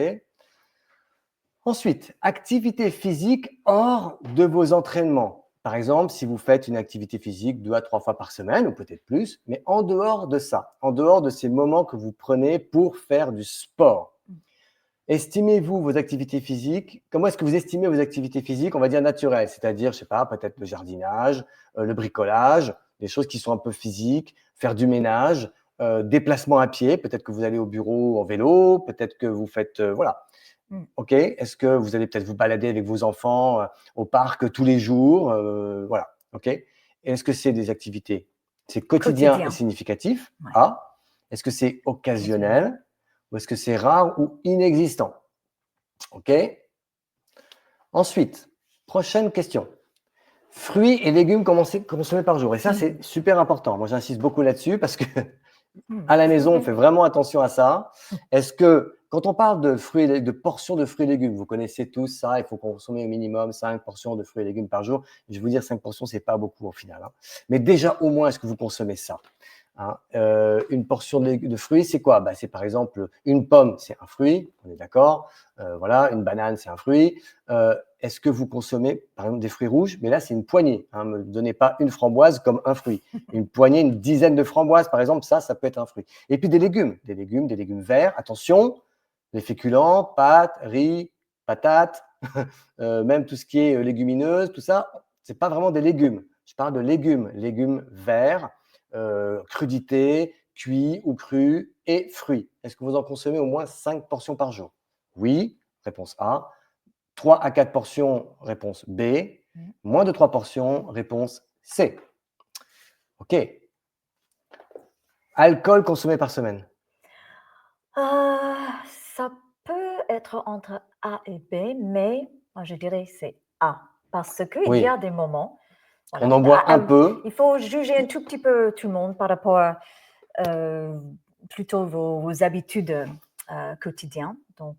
Ensuite, activité physique hors de vos entraînements. Par exemple, si vous faites une activité physique 2 à 3 fois par semaine, ou peut-être plus, mais en dehors de ça, en dehors de ces moments que vous prenez pour faire du sport. Estimez-vous vos activités physiques? Comment est-ce que vous estimez vos activités physiques, on va dire naturelles, c'est-à-dire, je sais pas, peut-être le jardinage, le bricolage, des choses qui sont un peu physiques, faire du ménage, déplacement à pied, peut-être que vous allez au bureau en vélo, peut-être que vous faites, voilà. OK. Est-ce que vous allez peut-être vous balader avec vos enfants au parc tous les jours? Voilà. OK. Est-ce que c'est des activités, c'est quotidien et significatif? Ouais. A. Est-ce que c'est occasionnel? Ou est-ce que c'est rare ou inexistant? OK. Ensuite, prochaine question. Fruits et légumes consommés par jour. Et ça, c'est super important. Moi, j'insiste beaucoup là-dessus parce que à la maison, on fait vraiment attention à ça. Est-ce que, quand on parle de fruits, de portions de fruits et légumes, vous connaissez tous ça, il faut consommer au minimum 5 portions de fruits et légumes par jour. Je vais vous dire, 5 portions, c'est pas beaucoup au final. Hein. Mais déjà, au moins, est-ce que vous consommez ça? Hein, une portion de fruits, c'est quoi? Bah, c'est par exemple une pomme, c'est un fruit, on est d'accord. Voilà, une banane, c'est un fruit. Est-ce que vous consommez par exemple des fruits rouges? Mais là, c'est une poignée. Hein, ne me donnez pas une framboise comme un fruit. Une poignée, une dizaine de framboises, par exemple, ça peut être un fruit. Et puis des légumes verts. Attention, les féculents, pâtes, riz, patates, même tout ce qui est légumineuse, tout ça, c'est pas vraiment des légumes. Je parle de légumes verts. Crudité, cuit ou cru et fruits. Est-ce que vous en consommez au moins 5 portions par jour? Oui, réponse A. 3 à 4 portions, réponse B. Moins de 3 portions, réponse C. OK. Alcool consommé par semaine? Ça peut être entre A et B, mais moi, je dirais c'est A. Parce qu'il y a des moments… On en boit un peu. Il faut juger un tout petit peu tout le monde par rapport à plutôt vos habitudes quotidiennes. Donc,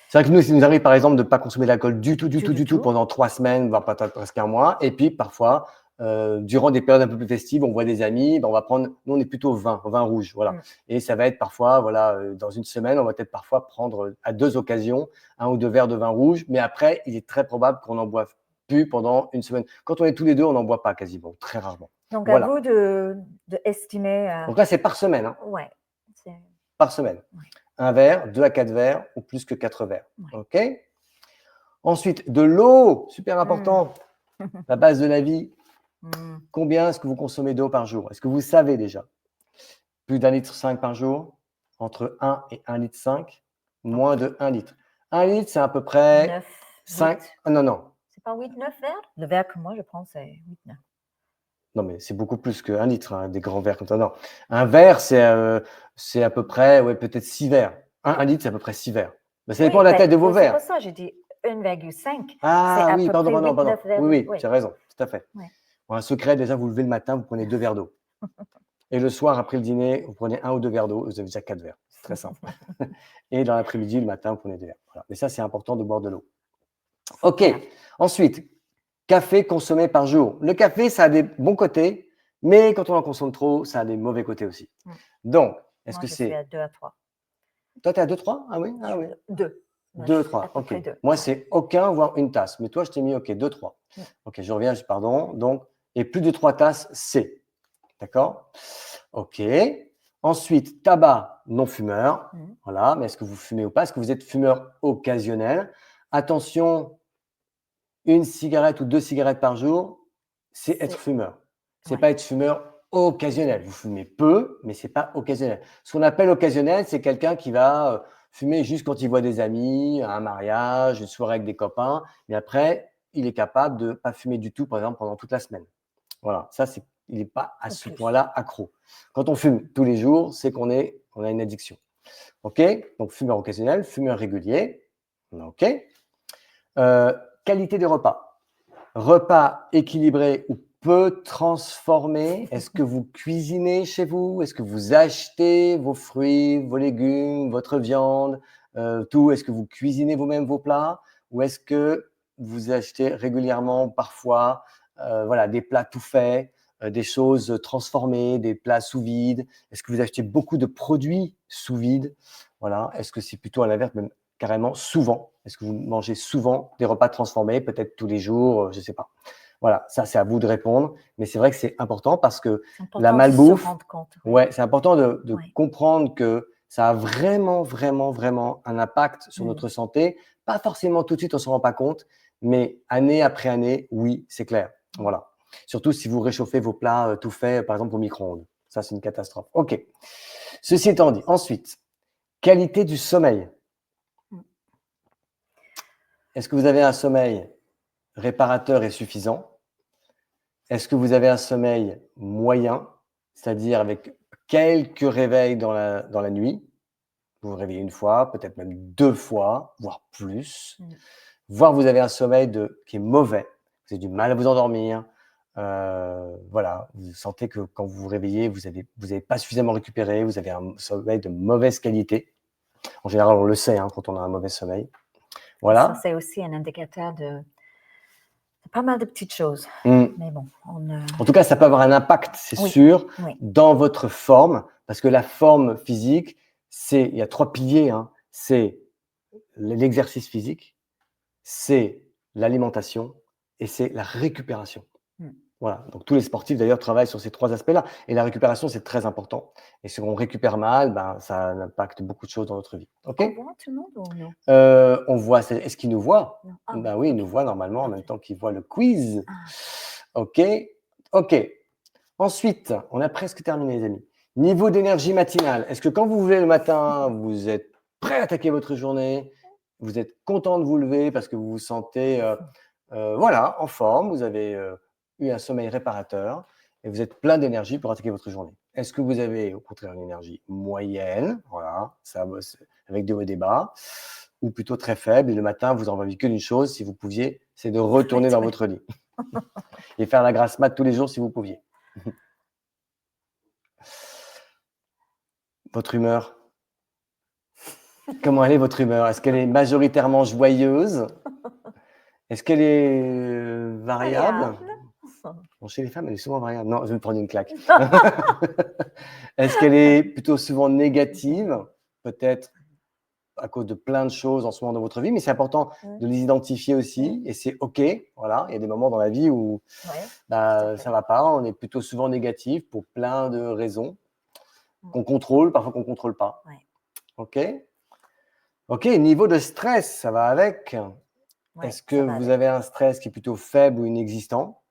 c'est vrai que nous, il nous arrive par exemple de ne pas consommer d'alcool du tout pendant 3 semaines, voire peut-être presque un mois. Et puis parfois, durant des périodes un peu plus festives, on voit des amis, ben on va prendre, nous on est plutôt vin rouge, voilà. Et ça va être parfois, voilà, dans une semaine, on va peut-être parfois prendre à 2 occasions 1 ou 2 verres de vin rouge. Mais après, il est très probable qu'on en boive plus pendant une semaine. Quand on est tous les deux, on n'en boit pas quasiment, très rarement. Donc, voilà. À vous de estimer. Donc là, c'est par semaine. Hein. Ouais. Par semaine. Ouais. 1 verre, 2 à 4 verres ou plus que 4 verres. Ouais. OK. Ensuite, de l'eau, super important, la base de la vie. Combien est-ce que vous consommez d'eau par jour? Est-ce que vous savez déjà? Plus d'1,5 litre par jour? Entre 1 et 1,5 litre? Moins de 1 litre. 1 litre, c'est à peu près 9, 5. Non. C'est pas 8, 9 verres? Le verre que moi, je prends, c'est 8, 9. Non, mais c'est beaucoup plus qu'1 litre, hein, des grands verres comme ça. Non. Un verre, c'est à peu près, ouais, peut-être 6 verres. 1 litre, c'est à peu près 6 verres. Mais ça dépend de la taille de vos verres. C'est pour ça, j'ai dit 1,5. Ah oui, pardon. Oui, tu as raison, tout à fait. Ouais. Bon, un secret, déjà, vous levez le matin, vous prenez 2 verres d'eau. Et le soir, après le dîner, vous prenez 1 ou 2 verres d'eau, vous avez déjà 4 verres. très simple. Et dans l'après-midi, le matin, vous prenez 2 verres. Voilà. Mais ça, c'est important de boire de l'eau. OK. Ensuite, café consommé par jour. Le café, ça a des bons côtés, mais quand on en consomme trop, ça a des mauvais côtés aussi. Donc, est-ce Moi, que je suis c'est… à 2 à 3. Toi, tu es à 2-3? Ah oui, ah oui. 2. Moi, 2, je suis 3, à peu OK. près 2. Moi, c'est aucun, voire une tasse. Mais toi, je t'ai mis OK, 2, 3. OK, je reviens, pardon. Donc, et plus de 3 tasses, c'est. D'accord? OK. Ensuite, tabac non fumeur. Voilà, mais est-ce que vous fumez ou pas? Est-ce que vous êtes fumeur occasionnel? Attention, une cigarette ou 2 cigarettes par jour, c'est être fumeur. C'est Ouais. pas être fumeur occasionnel. Vous fumez peu, mais c'est pas occasionnel. Ce qu'on appelle occasionnel, c'est quelqu'un qui va fumer juste quand il voit des amis, un mariage, une soirée avec des copains, mais après, il est capable de pas fumer du tout, par exemple, pendant toute la semaine. Voilà, ça, il n'est pas à ce point-là accro. Quand on fume tous les jours, c'est qu'on a une addiction. OK? Donc, fumeur occasionnel, fumeur régulier. OK? Qualité des repas. Repas équilibré ou peu transformé. Est-ce que vous cuisinez chez vous? Est-ce que vous achetez vos fruits, vos légumes, votre viande, tout? Est-ce que vous cuisinez vous-même vos plats? Ou est-ce que vous achetez régulièrement, parfois, voilà, des plats tout faits, des choses transformées, des plats sous vide? Est-ce que vous achetez beaucoup de produits sous vide? Voilà. Est-ce que c'est plutôt à l'inverse, même carrément souvent? Est-ce que vous mangez souvent des repas transformés, peut-être tous les jours, je ne sais pas. Voilà, ça c'est à vous de répondre, mais c'est vrai que c'est important parce que la malbouffe, ouais, c'est important de comprendre que ça a vraiment, vraiment, vraiment un impact sur notre santé. Pas forcément tout de suite, on ne s'en rend pas compte, mais année après année, oui, c'est clair. Voilà. Surtout si vous réchauffez vos plats tout faits, par exemple au micro-ondes. Ça, c'est une catastrophe. OK. Ceci étant dit, ensuite, qualité du sommeil. Est-ce que vous avez un sommeil réparateur et suffisant? Est-ce que vous avez un sommeil moyen, c'est-à-dire avec quelques réveils dans la nuit? Vous vous réveillez 1 fois, peut-être même 2 fois, voire plus. Voire vous avez un sommeil qui est mauvais, vous avez du mal à vous endormir, voilà, vous sentez que quand vous vous réveillez, vous avez pas suffisamment récupéré, vous avez un sommeil de mauvaise qualité. En général, on le sait, quand on a un mauvais sommeil. Voilà. Ça, c'est aussi un indicateur de pas mal de petites choses. Mais bon, En tout cas, ça peut avoir un impact, c'est sûr, dans votre forme, parce que la forme physique, il y a 3 piliers, c'est l'exercice physique, c'est l'alimentation et c'est la récupération. Voilà, donc tous les sportifs d'ailleurs travaillent sur ces 3 aspects-là. Et la récupération, c'est très important. Et si on récupère mal, ça impacte beaucoup de choses dans notre vie. OK? On voit tout le monde ou non? On voit, est-ce qu'ils nous voient? Oui, ils nous voient normalement en même temps qu'ils voient le quiz. OK. OK. Ensuite, on a presque terminé, les amis. Niveau d'énergie matinale, est-ce que quand vous vous levez le matin, vous êtes prêt à attaquer votre journée? Vous êtes content de vous lever parce que vous vous sentez voilà, en forme, vous avez eu un sommeil réparateur et vous êtes plein d'énergie pour attaquer votre journée. Est-ce que vous avez au contraire une énergie moyenne, voilà, ça, avec des hauts et des bas, ou plutôt très faible et le matin, vous n'en envie que d'une chose, si vous pouviez, c'est de retourner dans votre lit et faire la grasse mat tous les jours si vous pouviez. Votre humeur? Comment elle est votre humeur? Est-ce qu'elle est majoritairement joyeuse? Est-ce qu'elle est variable? Bon, chez les femmes, elle est souvent variable. Non, je vais me prendre une claque. Est-ce qu'elle est plutôt souvent négative? Peut-être à cause de plein de choses en ce moment dans votre vie, mais c'est important de les identifier aussi et c'est OK. Voilà, il y a des moments dans la vie où ça ne va pas, on est plutôt souvent négatif pour plein de raisons qu'on contrôle, parfois qu'on ne contrôle pas. OK? OK, niveau de stress, ça va avec. Est-ce que vous avez un stress qui est plutôt faible ou inexistant?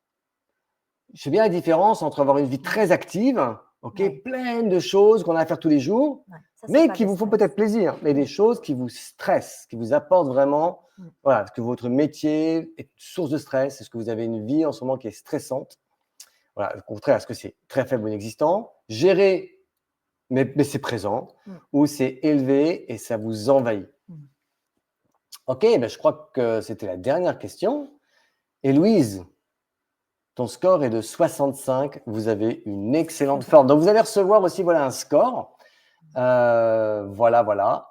Je sais bien la différence entre avoir une vie très active, pleine de choses qu'on a à faire tous les jours, mais qui vous font peut-être plaisir, mais des choses qui vous stressent, qui vous apportent vraiment, voilà, est-ce que votre métier est une source de stress? Est-ce que vous avez une vie en ce moment qui est stressante? Voilà, au contraire, est-ce que c'est très faible ou inexistant? Géré, mais c'est présent, ou c'est élevé et ça vous envahit? OK, je crois que c'était la dernière question. Et Louise, ton score est de 65. Vous avez une excellente forme. Donc, vous allez recevoir aussi un score Voilà, voilà.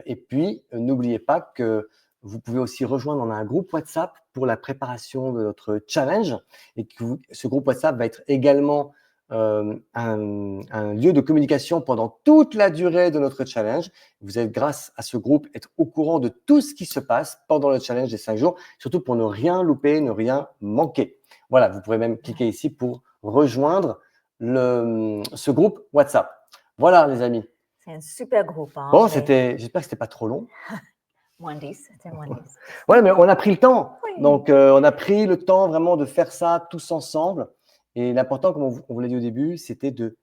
Et puis, n'oubliez pas que vous pouvez aussi rejoindre, on a un groupe WhatsApp pour la préparation de notre challenge et que ce groupe WhatsApp va être également un lieu de communication pendant toute la durée de notre challenge. Vous êtes, grâce à ce groupe, être au courant de tout ce qui se passe pendant le challenge des 5 jours, surtout pour ne rien louper, ne rien manquer. Voilà, vous pourrez même cliquer ici pour rejoindre ce groupe WhatsApp. Voilà, les amis. C'est un super groupe. Hein, Bon, j'espère que c'était pas trop long. Moins 10, c'était moins 10. Ouais, mais on a pris le temps. Oui. Donc, on a pris le temps vraiment de faire ça tous ensemble. Et l'important, comme on vous l'a dit au début, c'était de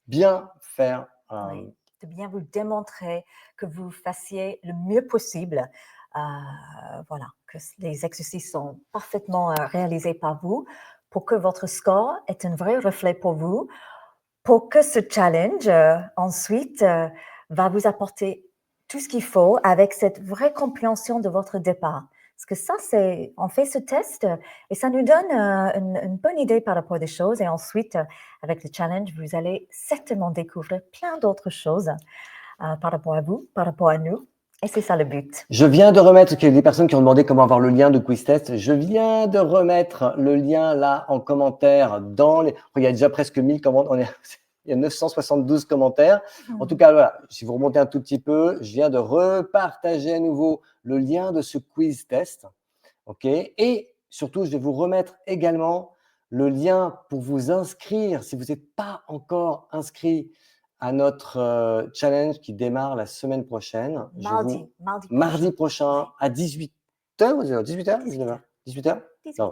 bien faire. Oui, de bien vous démontrer que vous fassiez le mieux possible. Voilà, que les exercices sont parfaitement réalisés par vous pour que votre score est un vrai reflet pour vous, pour que ce challenge ensuite va vous apporter tout ce qu'il faut avec cette vraie compréhension de votre départ. Parce que ça, on fait ce test et ça nous donne une bonne idée par rapport à des choses. Et ensuite, avec le challenge, vous allez certainement découvrir plein d'autres choses par rapport à vous, par rapport à nous. Et c'est ça le but. Je viens de remettre, il y a des personnes qui ont demandé comment avoir le lien de Quiz Test. Je viens de remettre le lien là en commentaire il y a déjà presque 1000 commentaires. Il y a 972 commentaires. En tout cas, voilà, si vous remontez un tout petit peu, je viens de repartager à nouveau le lien de ce quiz test. OK? Et surtout, je vais vous remettre également le lien pour vous inscrire, si vous n'êtes pas encore inscrit à notre challenge qui démarre la semaine prochaine. Mardi prochain à 18h, 18h, 19h, 18h.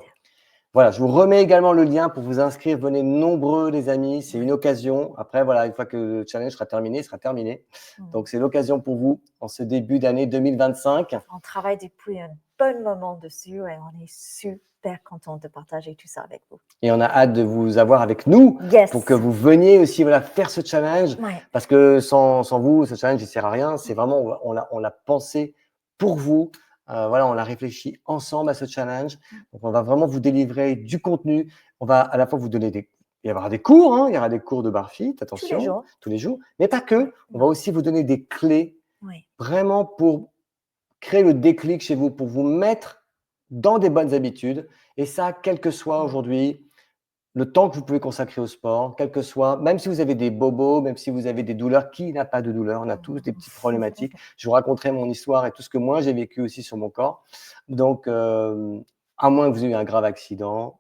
Voilà, je vous remets également le lien pour vous inscrire. Venez nombreux, les amis. C'est une occasion. Après, voilà, une fois que le challenge sera terminé, il sera terminé. Donc, c'est l'occasion pour vous en ce début d'année 2025. On travaille depuis un bon moment dessus et on est super content de partager tout ça avec vous. Et on a hâte de vous avoir avec nous pour que vous veniez aussi faire ce challenge. Parce que sans vous, ce challenge, il ne sert à rien. C'est vraiment, on l'a pensé pour vous. Voilà, on a réfléchi ensemble à ce challenge. Donc, on va vraiment vous délivrer du contenu. On va à la fois vous donner il y aura des cours, hein, il y aura des cours de Barfit, attention, tous les jours. Mais pas que. On va aussi vous donner des clés vraiment pour créer le déclic chez vous, pour vous mettre dans des bonnes habitudes. Et ça, quel que soit aujourd'hui le temps que vous pouvez consacrer au sport, quel que soit, même si vous avez des bobos, même si vous avez des douleurs, qui n'a pas de douleur? On a tous des petites problématiques. Je vous raconterai mon histoire et tout ce que moi j'ai vécu aussi sur mon corps. Donc, à moins que vous ayez eu un grave accident,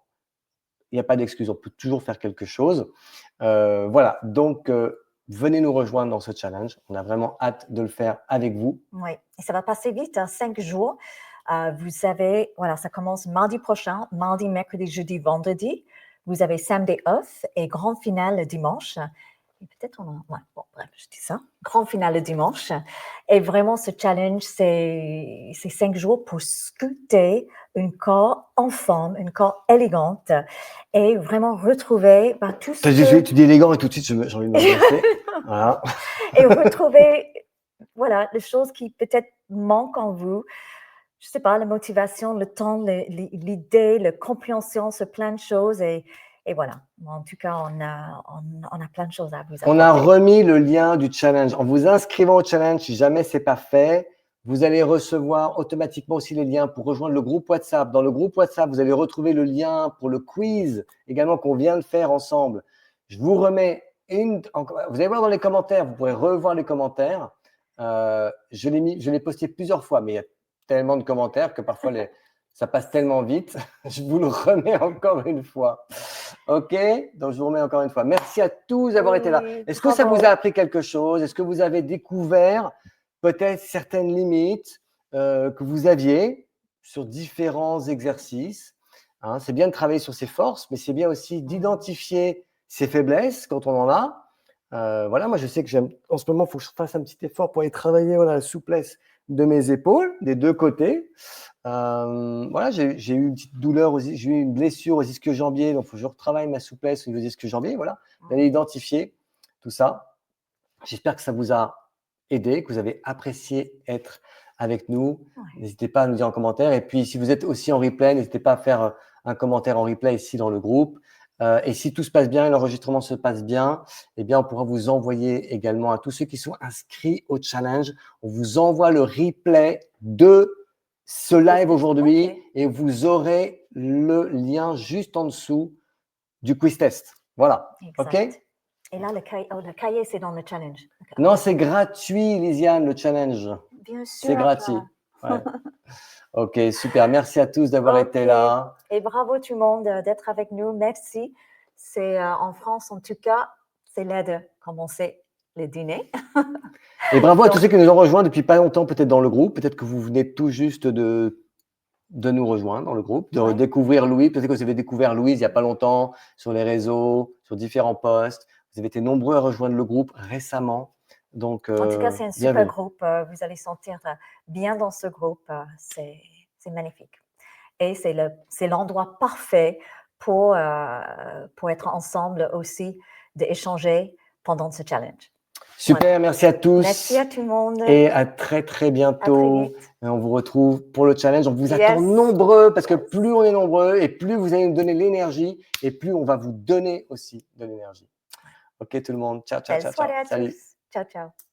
il n'y a pas d'excuse, on peut toujours faire quelque chose. Voilà, donc venez nous rejoindre dans ce challenge. On a vraiment hâte de le faire avec vous. Oui, et ça va passer vite, hein, 5 jours. Vous avez, voilà, ça commence mardi prochain, mardi, mercredi, jeudi, vendredi. Vous avez samedi off et grand finale dimanche. Et peut-être bon, bref, je dis ça. Grand finale le dimanche. Et vraiment, ce challenge, c'est 5 jours pour sculpter un corps en forme, un corps élégante et vraiment retrouver tout ce que… Tu dis élégant et tout de suite, j'ai envie de m'embrasser. Voilà. Et retrouver, voilà, les choses qui peut-être manquent en vous. Je ne sais pas, la motivation, le temps, l'idée, la compréhension sur plein de choses. Et voilà. En tout cas, on a plein de choses à vous apporter. On a remis le lien du challenge. En vous inscrivant au challenge, si jamais ce n'est pas fait, vous allez recevoir automatiquement aussi les liens pour rejoindre le groupe WhatsApp. Dans le groupe WhatsApp, vous allez retrouver le lien pour le quiz également qu'on vient de faire ensemble. Je vous remets vous allez voir dans les commentaires, vous pourrez revoir les commentaires. Je l'ai posté plusieurs fois, mais il y a tellement de commentaires que parfois ça passe tellement vite. Je vous le remets encore une fois. OK? Donc, je vous remets encore une fois. Merci à tous d'avoir été là. Est-ce que ça vous a appris quelque chose? Est-ce que vous avez découvert peut-être certaines limites que vous aviez sur différents exercices? Hein, c'est bien de travailler sur ses forces, mais c'est bien aussi d'identifier ses faiblesses quand on en a. Voilà, moi, je sais que en ce moment, il faut que je fasse un petit effort pour aller travailler la souplesse de mes épaules, des deux côtés. Voilà, j'ai eu une petite douleur, j'ai eu une blessure aux ischio-jambiers, donc il faut que je retravaille ma souplesse au niveau des ischio-jambiers. Voilà, vous allez identifier tout ça. J'espère que ça vous a aidé, que vous avez apprécié être avec nous. N'hésitez pas à nous dire en commentaire. Et puis, si vous êtes aussi en replay, n'hésitez pas à faire un commentaire en replay ici dans le groupe. Et si tout se passe bien et l'enregistrement se passe bien, eh bien, on pourra vous envoyer également à tous ceux qui sont inscrits au challenge, on vous envoie le replay de ce live aujourd'hui Ok. et vous aurez le lien juste en dessous du quiz test. Voilà. OK? Exact. Et là, le cahier, c'est dans le challenge. D'accord. Non, c'est gratuit, Lisiane, le challenge. Bien C'est sûr. gratuit. Ouais. OK, super. Merci à tous d'avoir été Ok. là. Et bravo tout le monde d'être avec nous. Merci. C'est en France, en tout cas, c'est l'heure de commencer le dîner. Et bravo à tous Donc- ceux qui nous ont rejoints depuis pas longtemps, peut-être dans le groupe. Peut-être que vous venez tout juste de nous rejoindre dans le groupe, de Ouais. découvrir Louise. Peut-être que vous avez découvert Louise il n'y a pas longtemps sur les réseaux, sur différents posts. Vous avez été nombreux à rejoindre le groupe récemment. Donc, En tout cas, c'est un super bienvenue. groupe. Vous allez sentir bien dans ce groupe. C'est magnifique. Et c'est l'endroit parfait pour être ensemble aussi, d'échanger pendant ce challenge. Super, Voilà. merci à tous. Merci à tout le monde. Et à très À très bientôt. vite. Et on vous retrouve pour le challenge. On vous Yes. attend nombreux parce que plus on est nombreux et plus vous allez nous donner l'énergie et plus on va vous donner aussi de l'énergie. Ok tout le monde, ciao, ciao, Belle ciao, ciao. soirée à Salut. tous. Ciao, ciao.